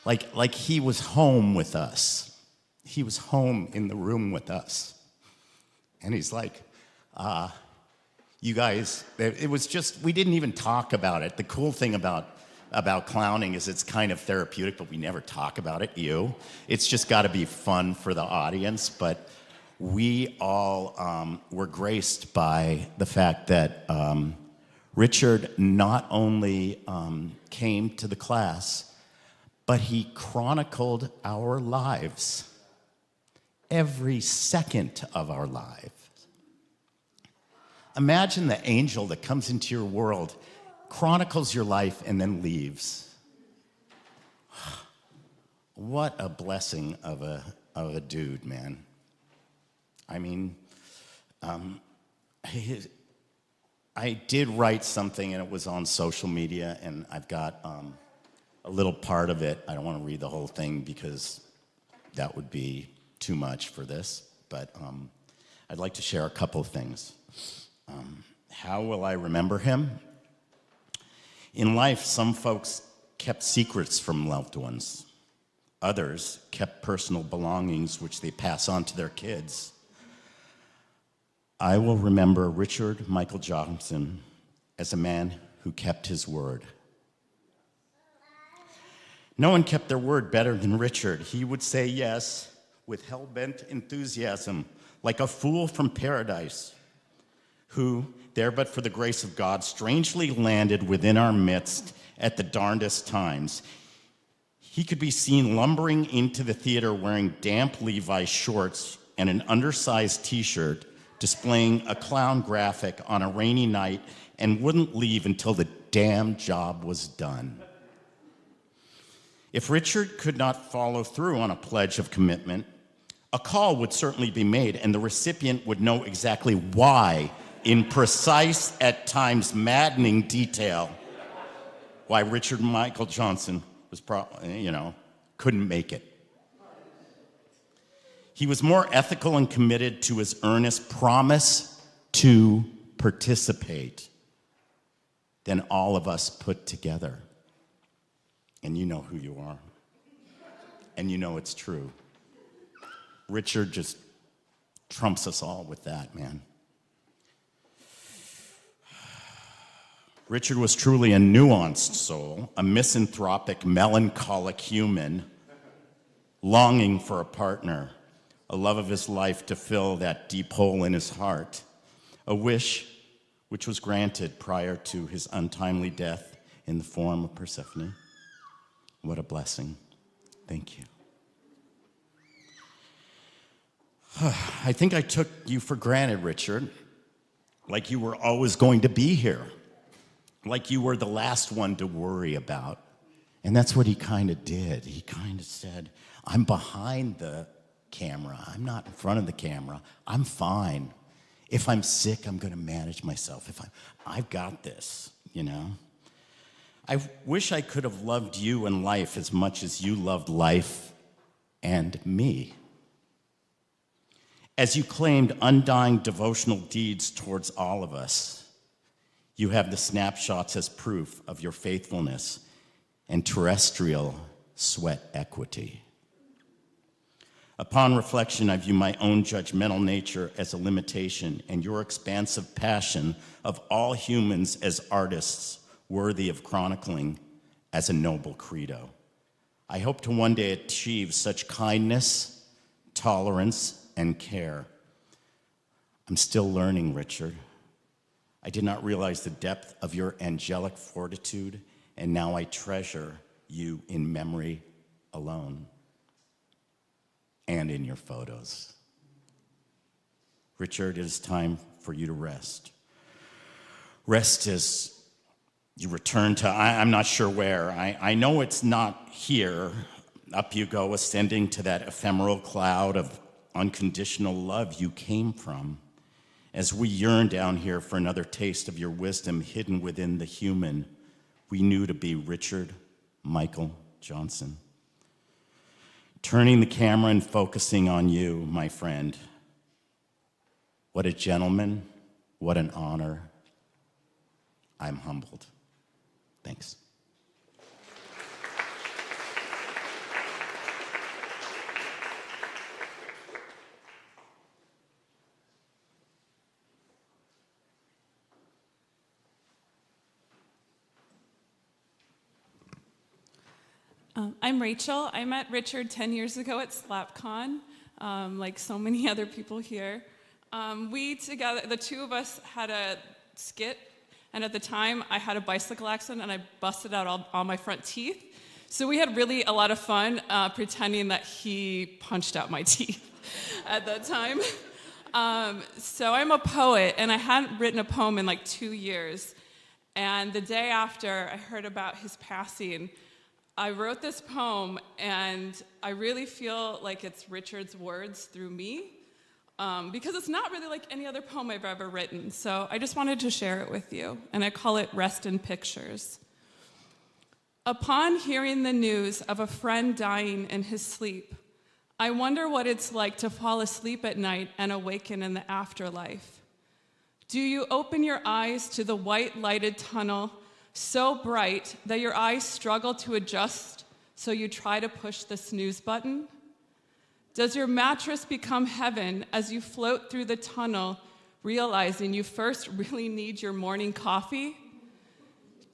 like he was home with us. He was home in the room with us. And he's like, you guys, it was just, we didn't even talk about it. The cool thing about clowning is it's kind of therapeutic, but we never talk about it, It's just got to be fun for the audience, but we all were graced by the fact that Richard not only came to the class, but he chronicled our lives, every second of our lives. Imagine the angel that comes into your world, chronicles your life, and then leaves. What a blessing of a dude, man. I mean, I did write something, and it was on social media, and I've got a little part of it. I don't want to read the whole thing because that would be too much for this, but I'd like to share a couple of things. How will I remember him? In life, some folks kept secrets from loved ones. Others kept personal belongings which they pass on to their kids. I will remember Richard Michael Johnson as a man who kept his word. No one kept their word better than Richard. He would say yes with hell-bent enthusiasm, like a fool from paradise, who, there but for the grace of God, strangely landed within our midst at the darndest times. He could be seen lumbering into the theater wearing damp Levi's shorts and an undersized t-shirt, displaying a clown graphic on a rainy night, and wouldn't leave until the damn job was done. If Richard could not follow through on a pledge of commitment, a call would certainly be made, and the recipient would know exactly why, in precise, at times maddening detail, why Richard Michael Johnson was, couldn't make it. He was more ethical and committed to his earnest promise to participate than all of us put together. And you know who you are. And you know it's true. Richard just trumps us all with that, man. Richard was truly a nuanced soul, a misanthropic, melancholic human, longing for a partner, a love of his life to fill that deep hole in his heart, a wish which was granted prior to his untimely death in the form of Persephone. What a blessing. Thank you. I think I took you for granted, Richard, like you were always going to be here, like you were the last one to worry about. And that's what he kind of did. He kind of said, I'm behind the camera. I'm not in front of the camera. I'm fine. If I'm sick, I'm going to manage myself. I've got this, I wish I could have loved you and life as much as you loved life and me. As you claimed undying devotional deeds towards all of us, you have the snapshots as proof of your faithfulness and terrestrial sweat equity. Upon reflection, I view my own judgmental nature as a limitation and your expansive passion of all humans as artists worthy of chronicling as a noble credo. I hope to one day achieve such kindness, tolerance, and care. I'm still learning, Richard. I did not realize the depth of your angelic fortitude, and now I treasure you in memory alone and in your photos. Richard, it is time for you to rest. Rest as you return to, I'm not sure where. I know it's not here. Up you go, ascending to that ephemeral cloud of unconditional love you came from. As we yearn down here for another taste of your wisdom hidden within the human we knew to be Richard Michael Johnson. Turning the camera and focusing on you, my friend. What a gentleman, what an honor. I'm humbled. Thanks. I'm Rachel. I met Richard 10 years ago at SlapCon, like so many other people here. We together, the two of us had a skit, and at the time I had a bicycle accident and I busted out all my front teeth. So we had really a lot of fun pretending that he punched out my teeth at that time. So I'm a poet, and I hadn't written a poem in like 2 years. And the day after I heard about his passing, I wrote this poem, and I really feel like it's Richard's words through me, because it's not really like any other poem I've ever written. So I just wanted to share it with you, and I call it Rest in Pictures. Upon hearing the news of a friend dying in his sleep, I wonder what it's like to fall asleep at night and awaken in the afterlife. Do you open your eyes to the white lighted tunnel so bright that your eyes struggle to adjust, so you try to push the snooze button? Does your mattress become heaven as you float through the tunnel, realizing you first really need your morning coffee?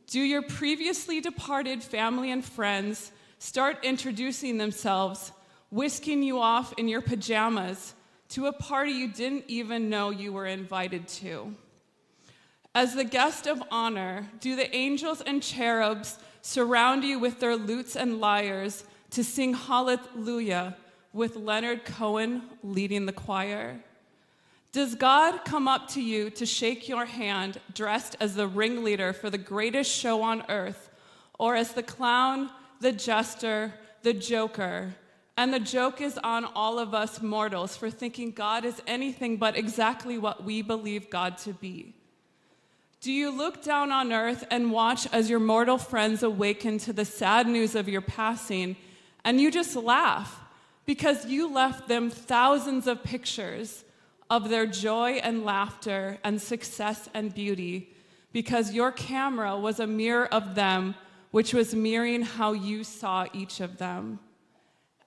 Do your previously departed family and friends start introducing themselves, whisking you off in your pajamas to a party you didn't even know you were invited to? As the guest of honor, do the angels and cherubs surround you with their lutes and lyres to sing hallelujah with Leonard Cohen leading the choir? Does God come up to you to shake your hand dressed as the ringleader for the greatest show on earth, or as the clown, the jester, the joker? And the joke is on all of us mortals for thinking God is anything but exactly what we believe God to be. Do you look down on earth and watch as your mortal friends awaken to the sad news of your passing, and you just laugh because you left them thousands of pictures of their joy and laughter and success and beauty, because your camera was a mirror of them, which was mirroring how you saw each of them?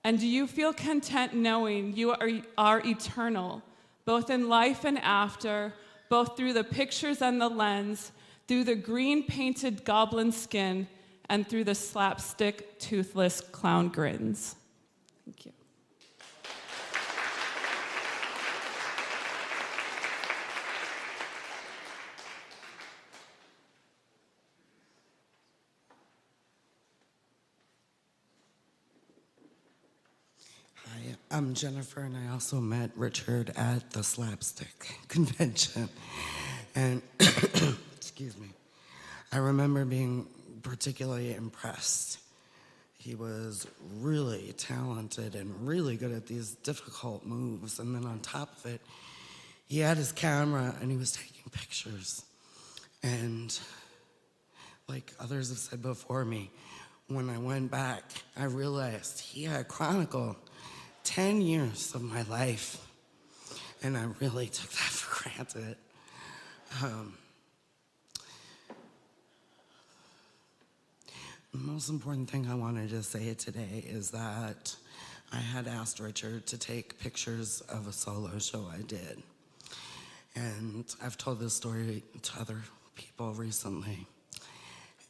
And do you feel content knowing you are eternal, both in life and after, both through the pictures and the lens, through the green painted goblin skin, and through the slapstick toothless clown grins? Thank you. Hi, I'm Jennifer, and I also met Richard at the Slapstick convention. And, excuse me, I remember being particularly impressed. He was really talented and really good at these difficult moves. And then on top of it, he had his camera and he was taking pictures. And like others have said before me, when I went back, I realized he had chronicled 10 years of my life, and I really took that for granted. The most important thing I wanted to say today is that I had asked Richard to take pictures of a solo show I did. And I've told this story to other people recently.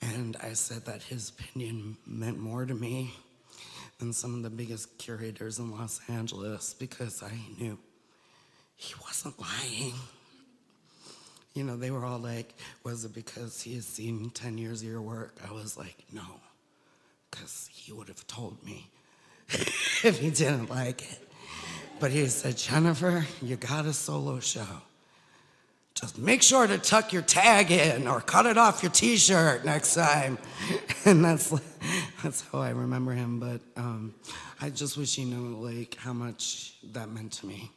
And I said that his opinion meant more to me than some of the biggest curators in Los Angeles, because I knew he wasn't lying. you know, they were all like, was it because he has seen 10 years of your work? I was like, no, because he would have told me if he didn't like it. But he said, Jennifer, you got a solo show. Just make sure to tuck your tag in or cut it off your t-shirt next time. And that's how I remember him. But I just wish he knew like how much that meant to me,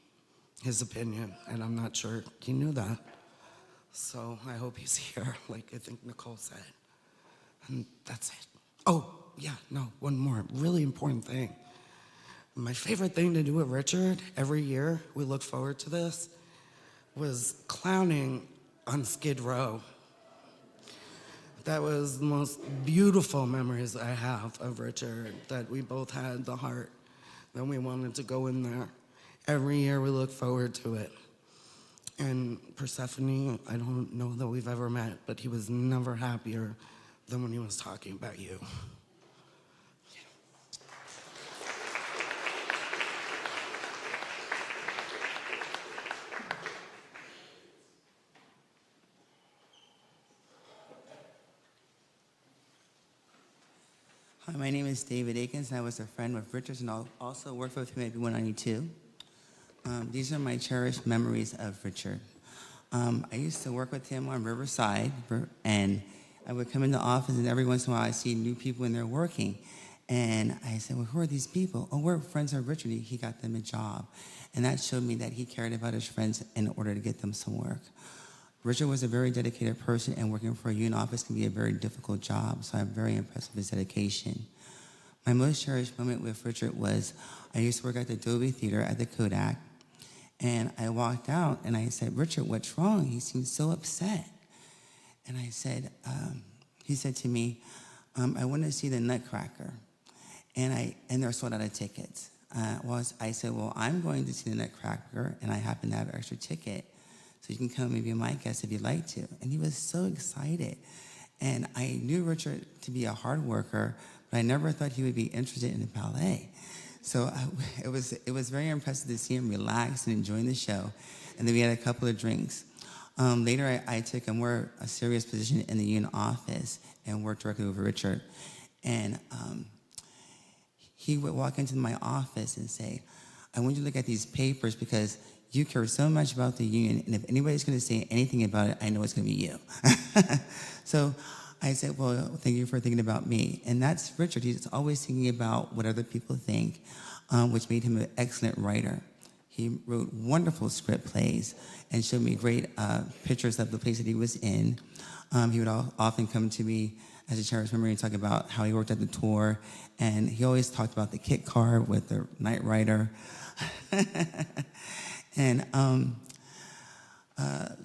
his opinion. And I'm not sure he knew that. So I hope he's here, like I think Nicole said. And that's it. Oh, yeah, no, one more really important thing. My favorite thing to do with Richard, every year we look forward to this, was clowning on Skid Row. That was the most beautiful memories I have of Richard, that we both had the heart, that we wanted to go in there. Every year we look forward to it. And Persephone, I don't know that we've ever met, but he was never happier than when he was talking about you. Hi, my name is David Akins, and I was a friend with Richard, and I also worked with him at B192. These are my cherished memories of Richard. I used to work with him on Riverside, and I would come in the office, and every once in a while I see new people in there working. And I said, well, who are these people? Oh, we're friends of Richard. He got them a job. And that showed me that he cared about his friends in order to get them some work. Richard was a very dedicated person, and working for a union office can be a very difficult job, so I'm very impressed with his dedication. My most cherished moment with Richard was I used to work at the Dolby Theater at the Kodak, and I walked out, and I said, Richard, what's wrong? He seemed so upset. And I said, he said to me, I want to see the Nutcracker, and they're sold out of tickets. I said, well, I'm going to see the Nutcracker, and I happen to have an extra ticket. So you can come and be my guest if you'd like to. And he was so excited. And I knew Richard to be a hard worker, but I never thought he would be interested in the ballet. So it was very impressive to see him relax and enjoying the show. And then we had a couple of drinks. Later, I took a serious position in the union office and worked directly with Richard. And he would walk into my office and say, I want you to look at these papers because you care so much about the union, and if anybody's going to say anything about it, I know it's going to be you. So I said, well, thank you for thinking about me. And that's Richard. He's always thinking about what other people think, which made him an excellent writer. He wrote wonderful script plays and showed me great pictures of the place that he was in. He would often come to me as a cherished memory and talk about how he worked at the tour, and he always talked about the kit car with the Knight Rider. And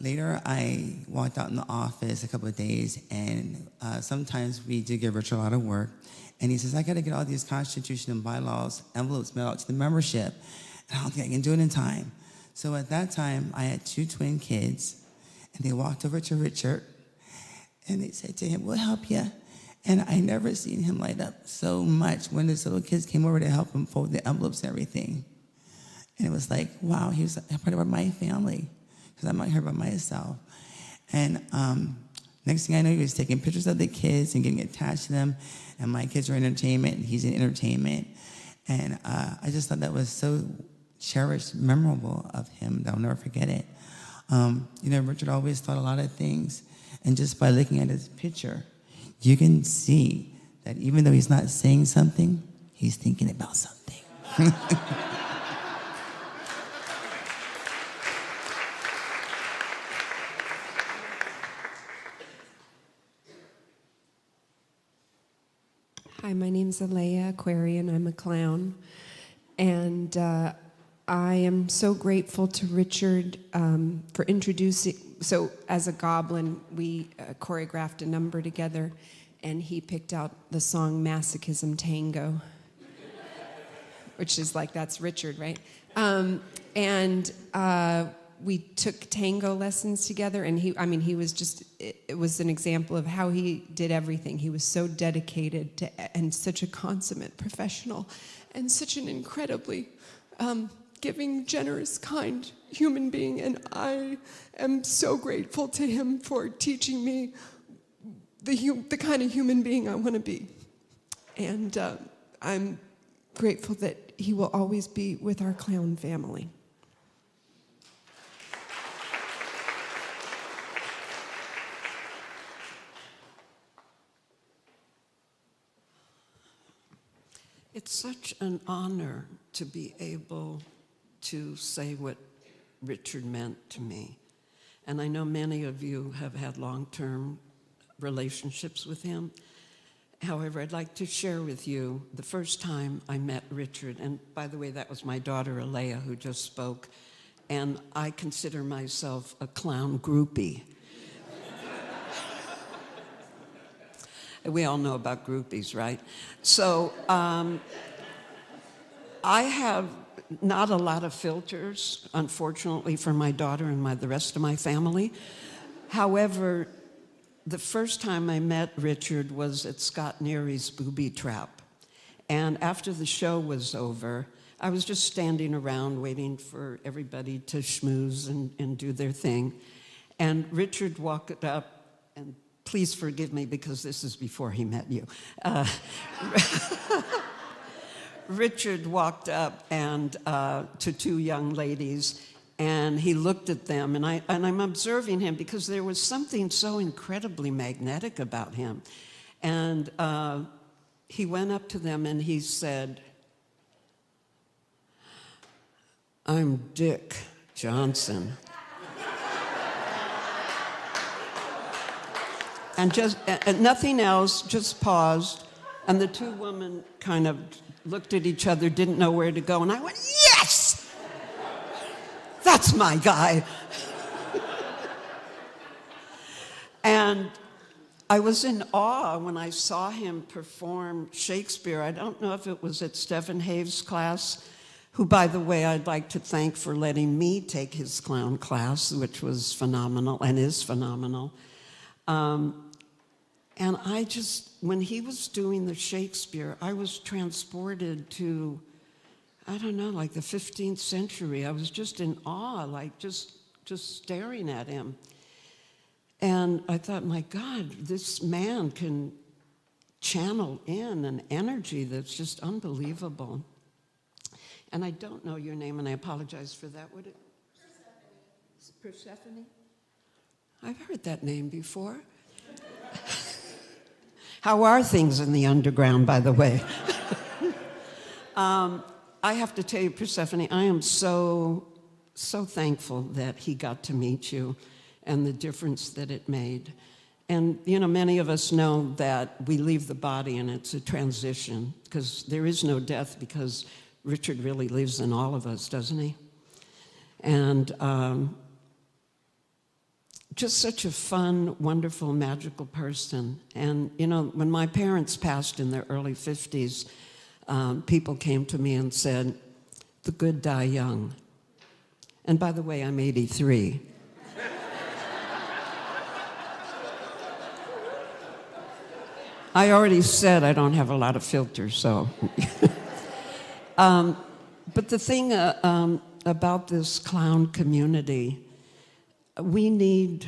later, I walked out in the office a couple of days, and sometimes we do give Richard a lot of work. And he says, I got to get all these Constitution and bylaws envelopes mailed out to the membership, and I don't think I can do it in time. So at that time, I had 2 twin kids, and they walked over to Richard, and they said to him, we'll help you. And I never seen him light up so much when his little kids came over to help him fold the envelopes and everything. And it was like, wow, he was a part of my family, because I'm not here by myself. And next thing I know, he was taking pictures of the kids and getting attached to them. And my kids are in entertainment, and he's in entertainment. And I just thought that was so cherished, memorable of him that I'll never forget it. Richard always thought a lot of things. And just by looking at his picture, you can see that even though he's not saying something, he's thinking about something. Hi, my name's Alea Aquarian. I'm a clown. And I am so grateful to Richard for introducing. So, as a goblin, we choreographed a number together, and he picked out the song Masochism Tango, which is like, that's Richard, right? We took tango lessons together, and he was just, it was an example of how he did everything. He was so dedicated to, and such a consummate professional, and such an incredibly giving, generous, kind human being, and I am so grateful to him for teaching me the kind of human being I want to be. And I'm grateful that he will always be with our clown family. It's such an honor to be able to say what Richard meant to me. And I know many of you have had long-term relationships with him. However, I'd like to share with you the first time I met Richard, and by the way, that was my daughter, Alea, who just spoke, and I consider myself a clown groupie. We all know about groupies, right? So I have not a lot of filters, unfortunately, for my daughter and the rest of my family. However, the first time I met Richard was at Scott Neary's Booby Trap. And after the show was over, I was just standing around waiting for everybody to schmooze and do their thing. And Richard walked up, and please forgive me because this is before he met you. Richard walked up and to two young ladies, and he looked at them, and I'm observing him because there was something so incredibly magnetic about him. And he went up to them and he said, "I'm Dick Johnson." And just nothing else, just paused, and the two women kind of looked at each other, didn't know where to go, and I went, "Yes! That's my guy." And I was in awe when I saw him perform Shakespeare. I don't know if it was at Stephen Have's class, who, by the way, I'd like to thank for letting me take his clown class, which was phenomenal and is phenomenal. And I just, when he was doing the Shakespeare, I was transported to, I don't know, like the 15th century. I was just in awe, like just staring at him. And I thought, my God, this man can channel in an energy that's just unbelievable. And I don't know your name, and I apologize for that. Would it? Persephone? I've heard that name before. How are things in the underground, by the way? I have to tell you, Persephone, I am so thankful that he got to meet you and the difference that it made. And, you know, many of us know that we leave the body and it's a transition, because there is no death, because Richard really lives in all of us, doesn't he? And just such a fun, wonderful, magical person. And, you know, when my parents passed in their early 50s, people came to me and said, "The good die young." And by the way, I'm 83. I already said I don't have a lot of filters, so. But the thing about this clown community, we need,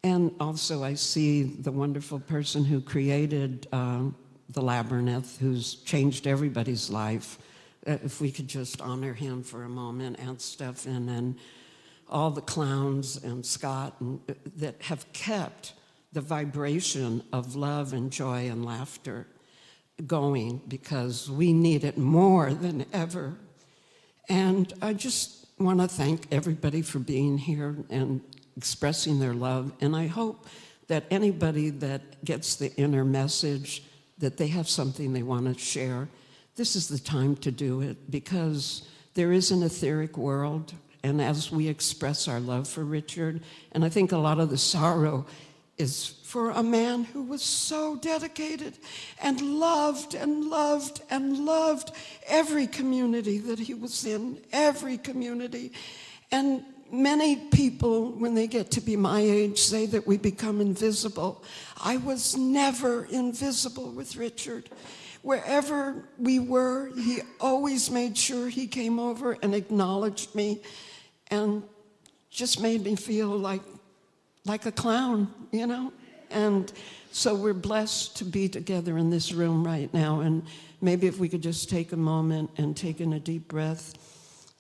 and also I see the wonderful person who created the Labyrinth, who's changed everybody's life. If we could just honor him for a moment, and Stefan, and all the clowns, and Scott, and, that have kept the vibration of love and joy and laughter going, because we need it more than ever. And I just want to thank everybody for being here and expressing their love. And I hope that anybody that gets the inner message that they have something they want to share, this is the time to do it, because there is an etheric world. And as we express our love for Richard, and I think a lot of the sorrow is for a man who was so dedicated and loved and loved and loved every community that he was in, every community. And many people, when they get to be my age, say that we become invisible. I was never invisible with Richard. wherever we were, he always made sure he came over and acknowledged me and just made me feel like a clown, you know? And so we're blessed to be together in this room right now. And maybe if we could just take a moment and take in a deep breath,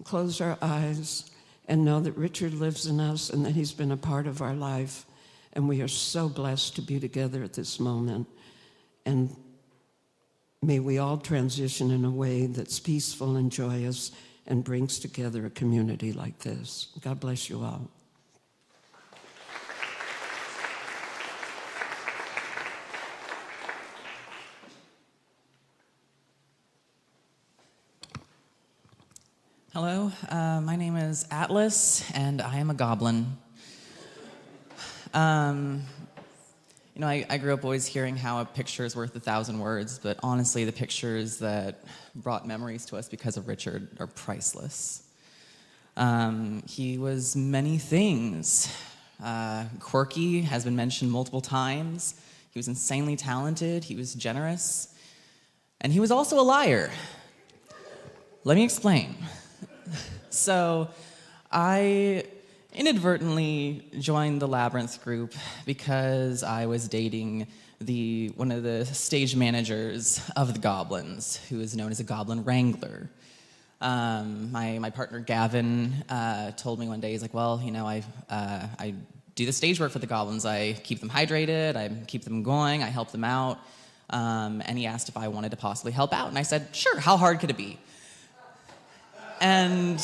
close our eyes, and know that Richard lives in us and that he's been a part of our life. And we are so blessed to be together at this moment. And may we all transition in a way that's peaceful and joyous and brings together a community like this. God bless you all. Hello, my name is Atlas, and I am a goblin. You know, I grew up always hearing how a picture is worth 1,000 words, but honestly, the pictures that brought memories to us because of Richard are priceless. He was many things. Quirky has been mentioned multiple times. He was insanely talented. He was generous. And he was also a liar. Let me explain. So, I inadvertently joined the Labyrinth group because I was dating one of the stage managers of the Goblins, who is known as a Goblin Wrangler. My partner Gavin told me one day, he's like, well, you know, I do the stage work for the Goblins. I keep them hydrated, I keep them going, I help them out. And he asked if I wanted to possibly help out, and I said, sure, how hard could it be? And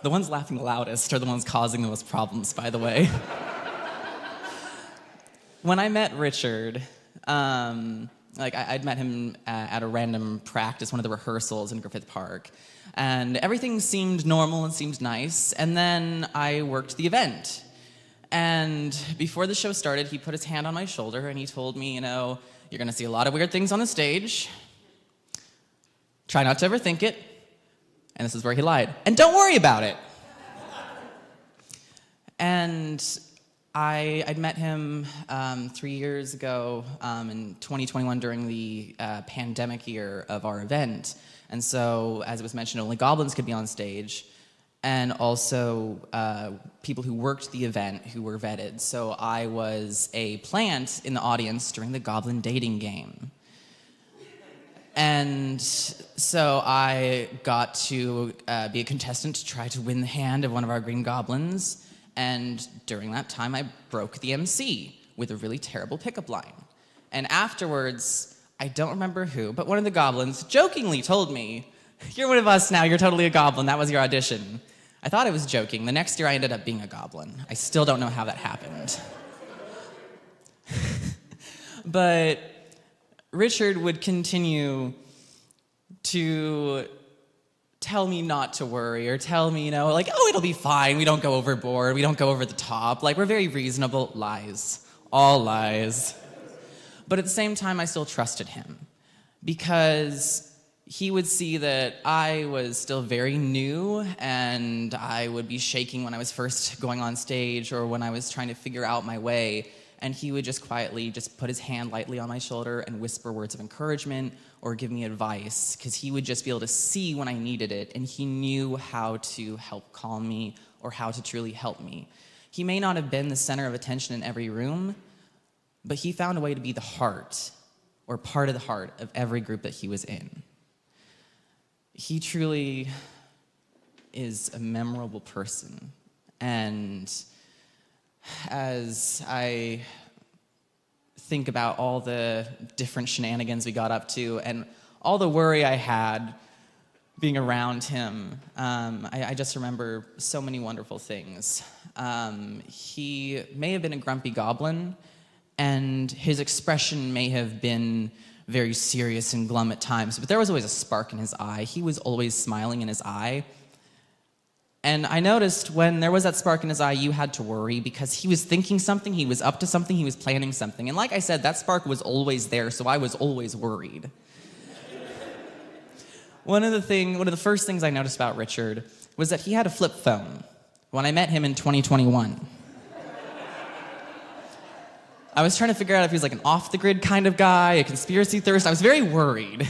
the ones laughing the loudest are the ones causing the most problems, by the way. When I met Richard, I'd met him at a random practice, one of the rehearsals in Griffith Park, and everything seemed normal and seemed nice, and then I worked the event. And before the show started, he put his hand on my shoulder and he told me, you know, you're gonna see a lot of weird things on the stage. Try not to overthink it. And this is where he lied. And don't worry about it. And I'd met him 3 years ago in 2021 during the pandemic year of our event. And so, as it was mentioned, only goblins could be on stage. And also people who worked the event who were vetted. So I was a plant in the audience during the goblin dating game. And so I got to be a contestant to try to win the hand of one of our green goblins. And during that time, I broke the MC with a really terrible pickup line. And afterwards, I don't remember who, but one of the goblins jokingly told me, you're one of us now, you're totally a goblin, that was your audition. I thought I was joking. The next year, I ended up being a goblin. I still don't know how that happened. But Richard would continue to tell me not to worry, or tell me, you know, like, oh, it'll be fine, we don't go overboard, we don't go over the top, like, we're very reasonable. Lies. All lies. But at the same time, I still trusted him, because he would see that I was still very new, and I would be shaking when I was first going on stage, or when I was trying to figure out my way, and he would just quietly just put his hand lightly on my shoulder and whisper words of encouragement or give me advice, because he would just be able to see when I needed it, and he knew how to help calm me or how to truly help me. He may not have been the center of attention in every room, but he found a way to be the heart, or part of the heart, of every group that he was in. He truly is a memorable person, and as I think about all the different shenanigans we got up to and all the worry I had being around him, I just remember so many wonderful things. He may have been a grumpy goblin, and his expression may have been very serious and glum at times, but there was always a spark in his eye. He was always smiling in his eye. And I noticed when there was that spark in his eye, you had to worry, because he was thinking something, he was up to something, he was planning something. And like I said, that spark was always there, so I was always worried. One of the first things I noticed about Richard was that he had a flip phone when I met him in 2021. I was trying to figure out if he was like an off-the-grid kind of guy, a conspiracy theorist. I was very worried.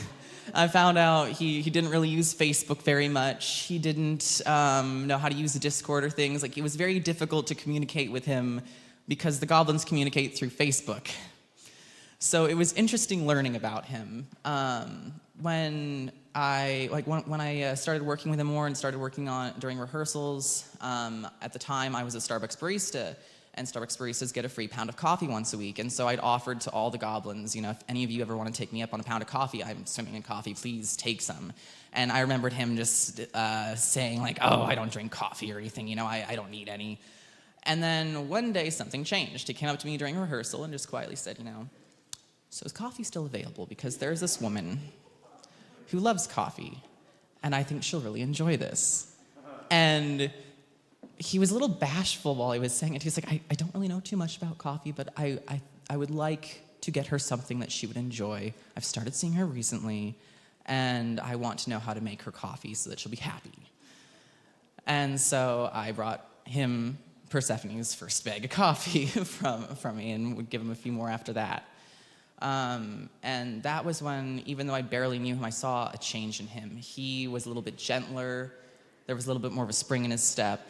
I found out he didn't really use Facebook very much. He didn't know how to use the Discord or things. Like, it was very difficult to communicate with him because the goblins communicate through Facebook. So it was interesting learning about him. When I started working with him more and started working on during rehearsals, at the time I was a Starbucks barista, and Starbucks baristas get a free pound of coffee once a week. And so I'd offered to all the goblins, you know, if any of you ever want to take me up on a pound of coffee, I'm swimming in coffee, please take some. And I remembered him just saying like, oh, I don't drink coffee or anything, you know, I don't need any. And then one day something changed. He came up to me during rehearsal and just quietly said, you know, so is coffee still available? Because there's this woman who loves coffee, and I think she'll really enjoy this. And he was a little bashful while he was saying it. He was like, I don't really know too much about coffee, but I would like to get her something that she would enjoy. I've started seeing her recently, and I want to know how to make her coffee so that she'll be happy. And so I brought him Persephone's first bag of coffee from me, and would give him a few more after that. And that was when, even though I barely knew him, I saw a change in him. He was a little bit gentler. There was a little bit more of a spring in his step.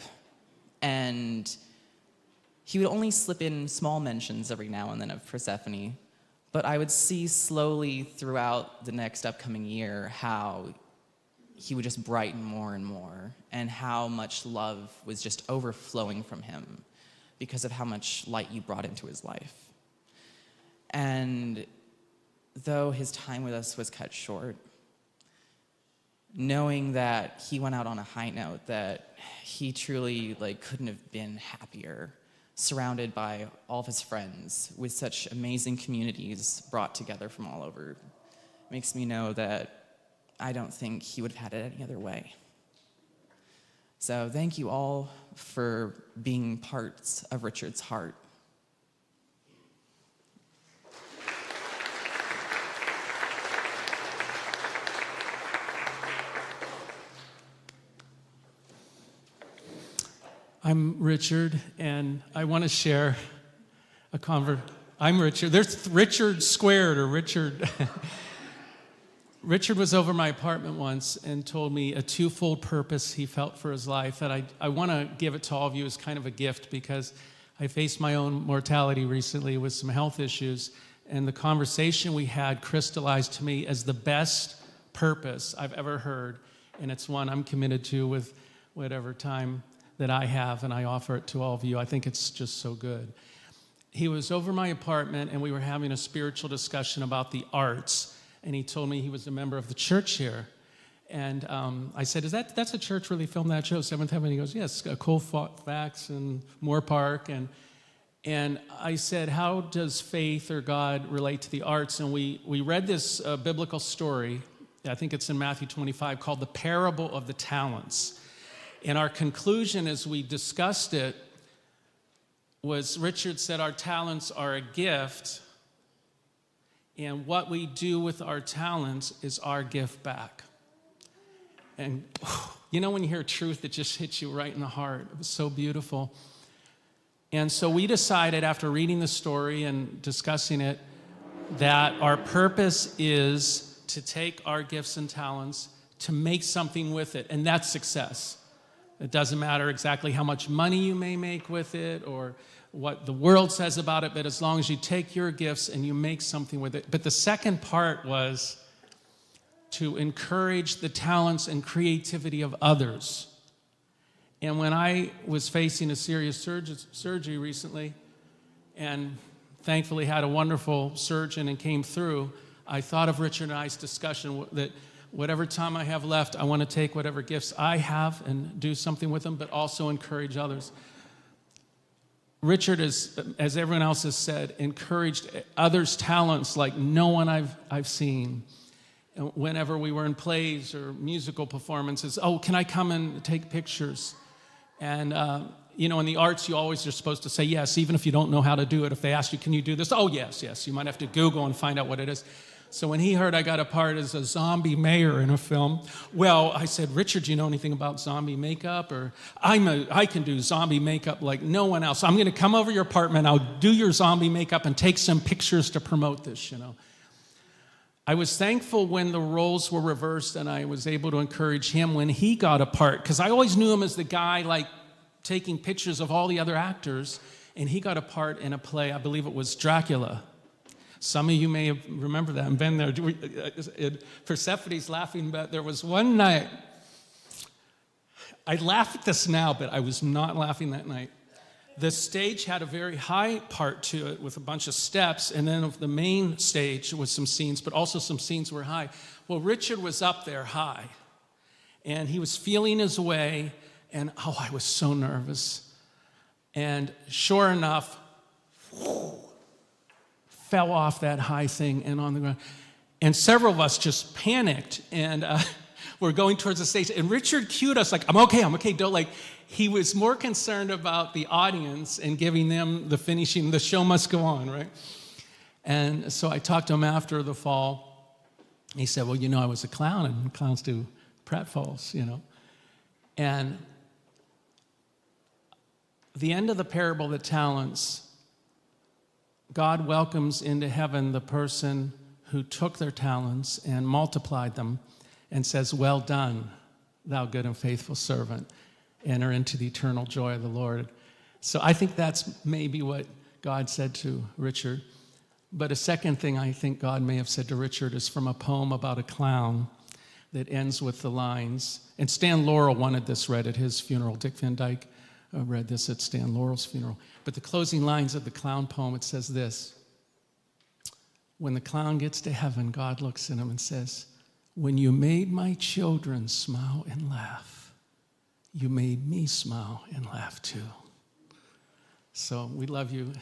And he would only slip in small mentions every now and then of Persephone. But I would see slowly throughout the next upcoming year how he would just brighten more and more, and how much love was just overflowing from him because of how much light you brought into his life. And though his time with us was cut short, knowing that he went out on a high note, that he truly couldn't have been happier, surrounded by all of his friends with such amazing communities brought together from all over, makes me know that I don't think he would have had it any other way. So thank you all for being parts of Richard's heart. I'm Richard, and I want to share I'm Richard. There's Richard squared, or Richard. Richard was over my apartment once and told me a twofold purpose he felt for his life that I want to give it to all of you as kind of a gift, because I faced my own mortality recently with some health issues, and the conversation we had crystallized to me as the best purpose I've ever heard, and it's one I'm committed to with whatever time that I have, and I offer it to all of you. I think it's just so good. He was over my apartment, and we were having a spiritual discussion about the arts, and he told me he was a member of the church here. And I said, that's a church where they filmed that show, Seventh Heaven? He goes, yes, Colfax and Moore Park. And I said, how does faith or God relate to the arts? And we read this biblical story, I think it's in Matthew 25, called the Parable of the Talents. And our conclusion as we discussed it was, Richard said our talents are a gift, and what we do with our talents is our gift back. And you know when you hear truth that just hits you right in the heart? It was so beautiful. And so we decided, after reading the story and discussing it, that our purpose is to take our gifts and talents to make something with it, and that's success. It doesn't matter exactly how much money you may make with it or what the world says about it, but as long as you take your gifts and you make something with it. But the second part was to encourage the talents and creativity of others. And when I was facing a serious surgery recently, and thankfully had a wonderful surgeon and came through, I thought of Richard and I's discussion that whatever time I have left, I want to take whatever gifts I have and do something with them, but also encourage others. Richard, as everyone else has said, encouraged others' talents like no one I've seen. Whenever we were in plays or musical performances, oh, can I come and take pictures? And, in the arts, you always are supposed to say yes, even if you don't know how to do it. If they ask you, can you do this? Oh, yes. You might have to Google and find out what it is. So when he heard I got a part as a zombie mayor in a film, well, I said, Richard, do you know anything about zombie makeup? Or I can do zombie makeup like no one else. I'm going to come over your apartment, I'll do your zombie makeup and take some pictures to promote this, you know. I was thankful when the roles were reversed and I was able to encourage him when he got a part, because I always knew him as the guy like taking pictures of all the other actors, and he got a part in a play, I believe it was Dracula. Some of you may remember that and been there. Persephone's laughing, but there was one night, I laugh at this now, but I was not laughing that night. The stage had a very high part to it with a bunch of steps, and then the main stage was some scenes, but also some scenes were high. Well, Richard was up there high, and he was feeling his way, and oh, I was so nervous. And sure enough, fell off that high thing and on the ground. And several of us just panicked, and we're going towards the stage. And Richard cued us like, I'm okay, don't like. He was more concerned about the audience and giving them the finishing, the show must go on, right? And so I talked to him after the fall. He said, well, you know, I was a clown, and clowns do pratfalls, you know. And the end of the parable of the talents, God welcomes into heaven the person who took their talents and multiplied them and says, well done, thou good and faithful servant. Enter into the eternal joy of the Lord. So I think that's maybe what God said to Richard. But a second thing I think God may have said to Richard is from a poem about a clown that ends with the lines, and Stan Laurel wanted this read at his funeral. Dick Van Dyke read this at Stan Laurel's funeral. But the closing lines of the clown poem, it says this: when the clown gets to heaven, God looks at him and says, when you made my children smile and laugh, you made me smile and laugh too. So we love you.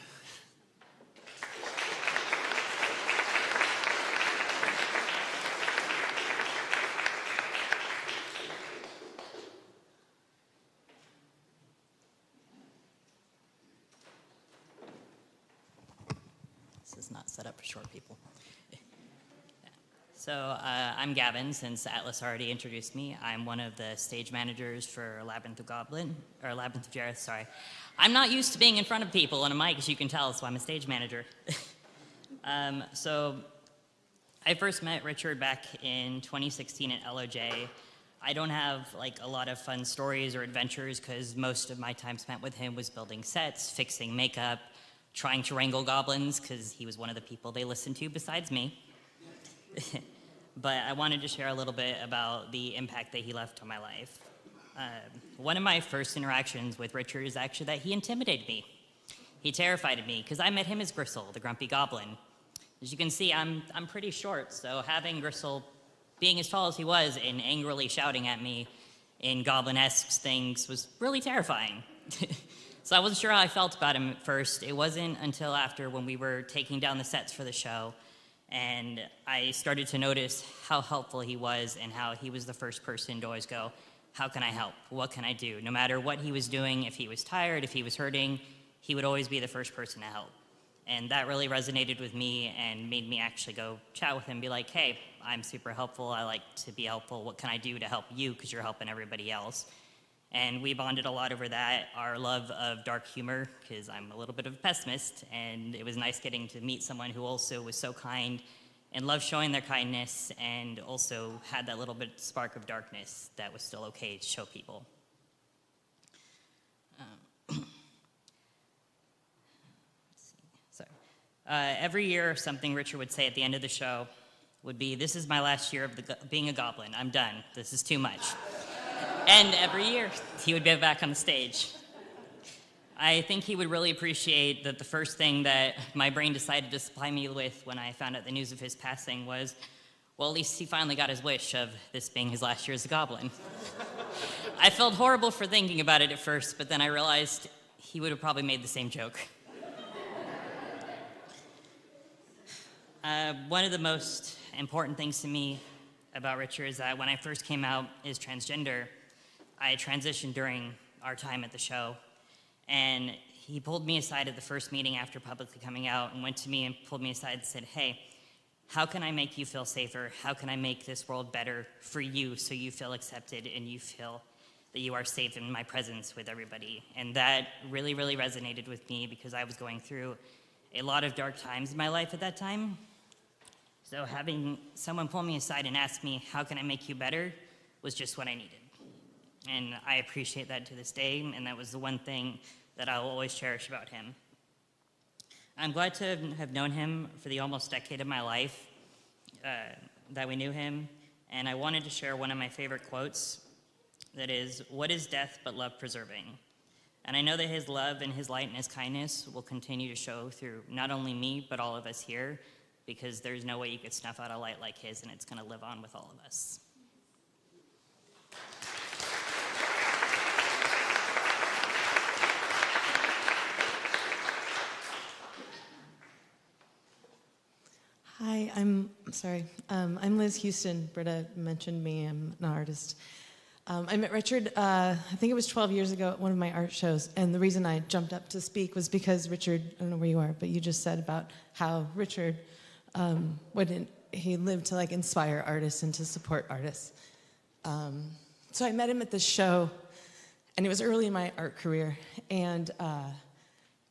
This is not set up for short people. So I'm Gavin, since Atlas already introduced me. I'm one of the stage managers for Labyrinth of Jareth, sorry. I'm not used to being in front of people on a mic, as you can tell, so I'm a stage manager. So I first met Richard back in 2016 at LOJ. I don't have like a lot of fun stories or adventures because most of my time spent with him was building sets, fixing makeup, trying to wrangle goblins because he was one of the people they listened to besides me. But I wanted to share a little bit about the impact that he left on my life. One of my first interactions with Richard is actually that he intimidated me. He terrified me because I met him as Gristle, the grumpy goblin. As you can see, I'm pretty short, so having Gristle being as tall as he was and angrily shouting at me in goblin-esque things was really terrifying. So I wasn't sure how I felt about him at first. It wasn't until after when we were taking down the sets for the show and I started to notice how helpful he was and how he was the first person to always go, how can I help? What can I do? No matter what he was doing, if he was tired, if he was hurting, he would always be the first person to help. And that really resonated with me and made me actually go chat with him and be like, hey, I'm super helpful. I like to be helpful. What can I do to help you? Because you're helping everybody else. And we bonded a lot over that, our love of dark humor, because I'm a little bit of a pessimist, and it was nice getting to meet someone who also was so kind and loved showing their kindness and also had that little bit spark of darkness that was still okay to show people. Every year, something Richard would say at the end of the show would be, this is my last year of being a goblin. I'm done. This is too much. And every year, he would be back on the stage. I think he would really appreciate that the first thing that my brain decided to supply me with when I found out the news of his passing was, well, at least he finally got his wish of this being his last year as a goblin. I felt horrible for thinking about it at first, but then I realized he would have probably made the same joke. One of the most important things to me about Richard is that when I first came out as transgender, I transitioned during our time at the show, and he pulled me aside at the first meeting after publicly coming out and went to me and pulled me aside and said, hey, how can I make you feel safer? How can I make this world better for you so you feel accepted and you feel that you are safe in my presence with everybody? And that really, really resonated with me because I was going through a lot of dark times in my life at that time. So having someone pull me aside and ask me, how can I make you better, was just what I needed. And I appreciate that to this day, and that was the one thing that I will always cherish about him. I'm glad to have known him for the almost decade of my life that we knew him, and I wanted to share one of my favorite quotes that is, "What is death but love preserving?" And I know that his love and his light and his kindness will continue to show through not only me, but all of us here, because there's no way you could snuff out a light like his, and it's going to live on with all of us. Hi, I'm Liz Houston. Britta mentioned me. I'm an artist. I met Richard, I think it was 12 years ago at one of my art shows, and the reason I jumped up to speak was because Richard, I don't know where you are, but you just said about how Richard, he lived to like inspire artists and to support artists. So I met him at this show, and it was early in my art career, and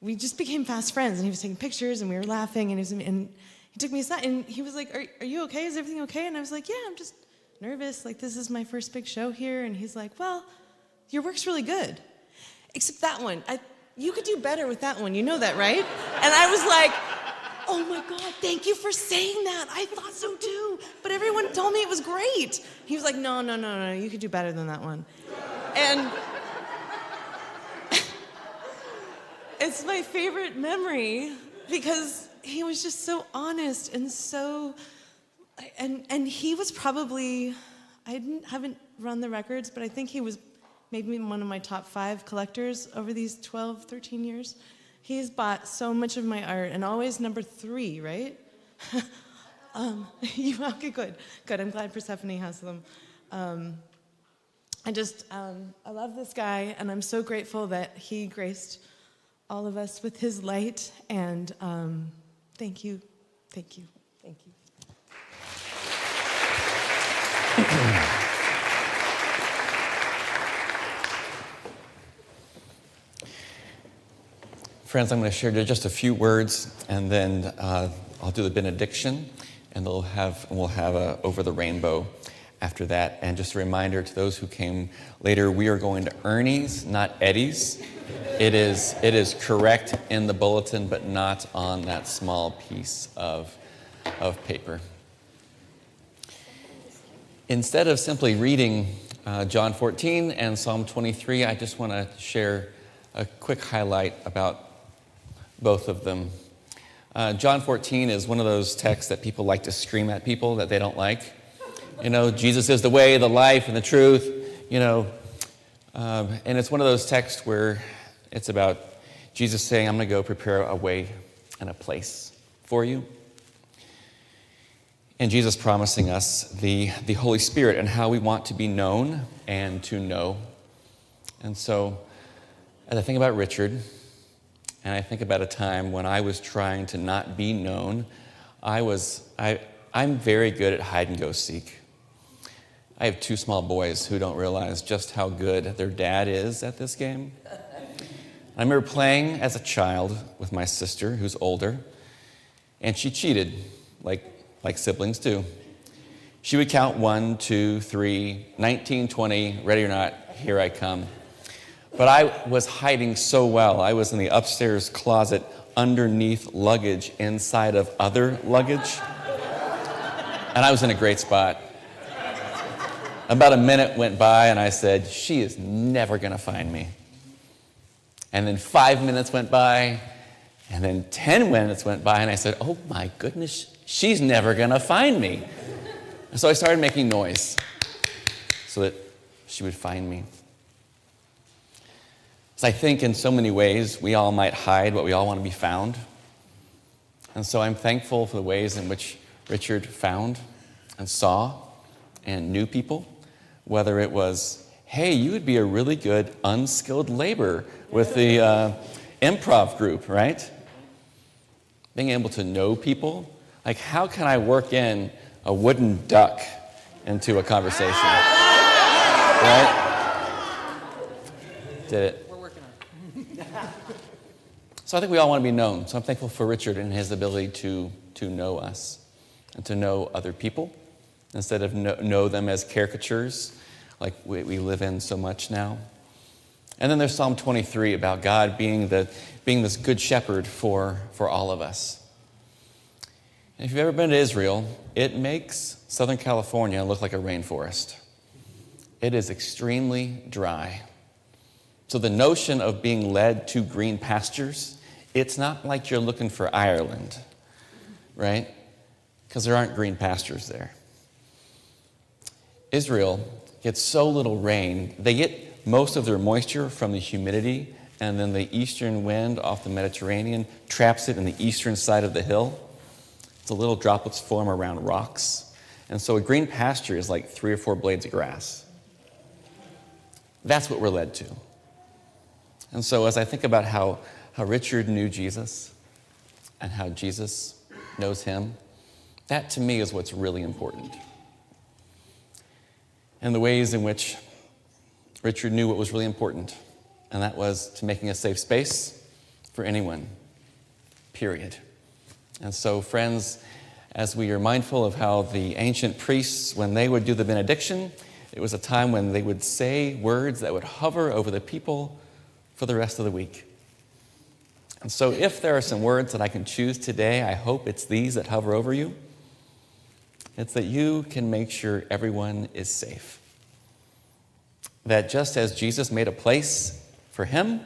we just became fast friends, and he was taking pictures, and we were laughing, and he took me aside, and he was like, are you okay? Is everything okay? And I was like, yeah, I'm just nervous. Like, this is my first big show here. And he's like, well, your work's really good. Except that one. You could do better with that one. You know that, right? And I was like, oh my God, thank you for saying that. I thought so too. But everyone told me it was great. He was like, no, you could do better than that one. And it's my favorite memory because he was just so honest and so, and he was probably, haven't run the records, but I think he was maybe one of my top 5 collectors over these 12, 13 years. He's bought so much of my art, and always number 3, right? Okay, good. I'm glad Persephone has them. I love this guy, and I'm so grateful that he graced all of us with his light, and thank you. Friends, I'm going to share just a few words, and then I'll do the benediction, and we'll have a Over the Rainbow after that. And just a reminder to those who came later, we are going to Ernie's, not Eddie's. It is correct in the bulletin, but not on that small piece of paper. Instead of simply reading John 14 and Psalm 23, I just want to share a quick highlight about both of them. John 14 is one of those texts that people like to scream at people that they don't like. You know, Jesus is the way, the life, and the truth, and it's one of those texts where it's about Jesus saying, I'm going to go prepare a way and a place for you. And Jesus promising us the Holy Spirit and how we want to be known and to know. And so, as I think about Richard, and I think about a time when I was trying to not be known, I'm very good at hide and go seek. I have 2 small boys who don't realize just how good their dad is at this game. I remember playing as a child with my sister, who's older, and she cheated, like siblings do. She would count 1, 2, 3, 19, 20, ready or not, here I come. But I was hiding so well. I was in the upstairs closet underneath luggage inside of other luggage. And I was in a great spot. About a minute went by and I said, she is never going to find me. And then 5 minutes went by, and then 10 minutes went by, and I said, oh my goodness, she's never going to find me. And so I started making noise so that she would find me. So I think in so many ways, we all might hide, but we all want to be found. And so I'm thankful for the ways in which Richard found and saw and knew people, whether it was, hey, you would be a really good unskilled laborer with the improv group, right? Being able to know people Like, how can I work in a wooden duck into a conversation? Right? Did it. We're working on it. So I think we all want to be known. So I'm thankful for Richard and his ability to know us and to know other people instead of know them as caricatures like we live in so much now. And then there's Psalm 23 about God being this good shepherd for all of us. And if you've ever been to Israel, it makes Southern California look like a rainforest. It is extremely dry. So the notion of being led to green pastures, it's not like you're looking for Ireland, right? Because there aren't green pastures there. Israel gets so little rain, they get most of their moisture from the humidity, and then the eastern wind off the Mediterranean traps it in the eastern side of the hill. The little droplets form around rocks. And so a green pasture is like 3 or 4 blades of grass. That's what we're led to. And so as I think about how Richard knew Jesus and how Jesus knows him, that to me is what's really important. And the ways in which Richard knew what was really important, and that was to making a safe space for anyone, period. And so, friends, as we are mindful of how the ancient priests, when they would do the benediction, it was a time when they would say words that would hover over the people for the rest of the week. And so if there are some words that I can choose today, I hope it's these that hover over you. It's that you can make sure everyone is safe. That just as Jesus made a place for him,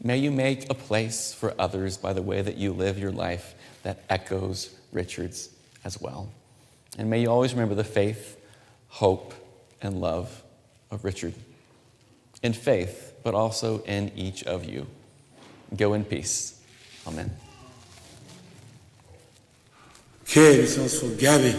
may you make a place for others by the way that you live your life that echoes Richard's as well. And may you always remember the faith, hope, and love of Richard. In faith, but also in each of you. Go in peace. Amen. Okay, this one's for Gabby.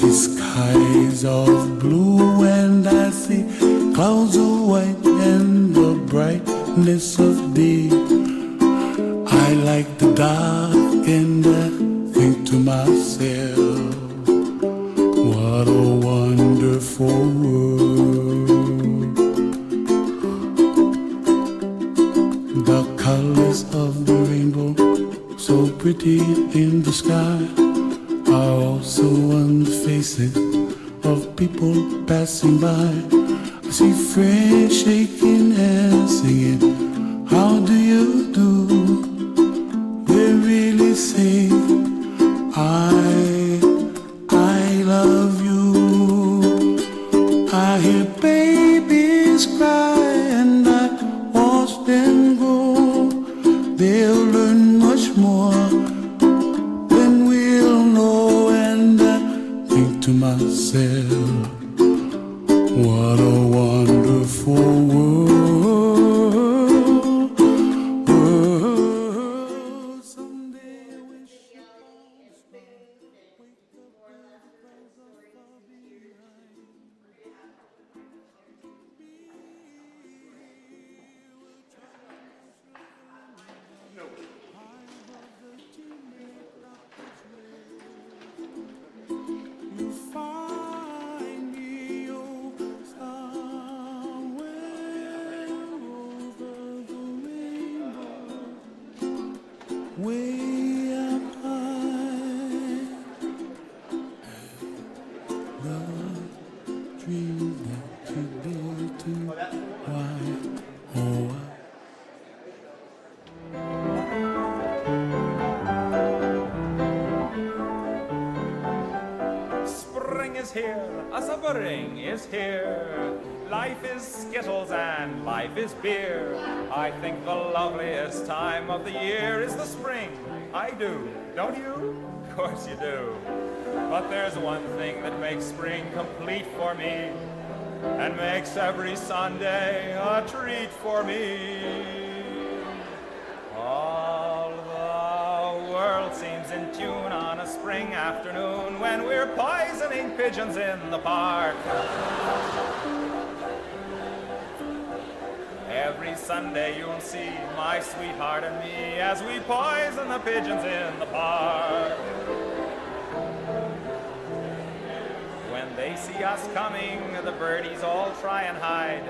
Skies of blue and I see clouds of white and the brightness of day. I like the dark and I think to myself, what a wonderful world. The colors of the rainbow, so pretty in the sky, are also on the faces of people passing by. I see friends shaking hands, singing, how do you do? They really say, I love you. I hear babies cry and I watch them grow. They'll learn much more than we'll know, and I think to myself, what a wonderful world. Someday I wish you find me, oh, somewhere over the rainbow, way up high. The dream that you built to why, oh, Spring is here, a spring is here. Life is Skittles and life is beer. I think the loveliest time of the year is the spring. I do, don't you? Of course you do. But there's one thing that makes spring complete for me, and makes every Sunday a treat for me. All the world seems in tune on a spring afternoon when we're poisoning pigeons in the park. Every Sunday you'll see my sweetheart and me as we poison the pigeons in the park. When they see us coming, the birdies all try and hide,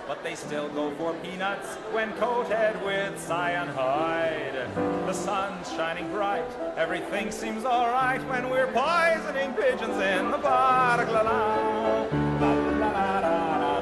but they still go for peanuts when coated with cyanide. The sun's shining bright, everything seems alright when we're poisoning pigeons in the park. La la, la la la la la.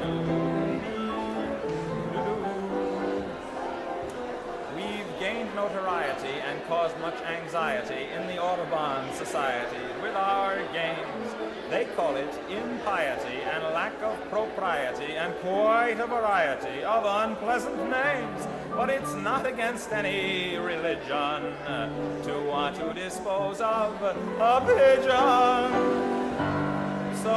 We've gained notoriety and caused much anxiety in the Audubon Society with our games. They call it impiety and lack of propriety and quite a variety of unpleasant names. But it's not against any religion to want to dispose of a pigeon. So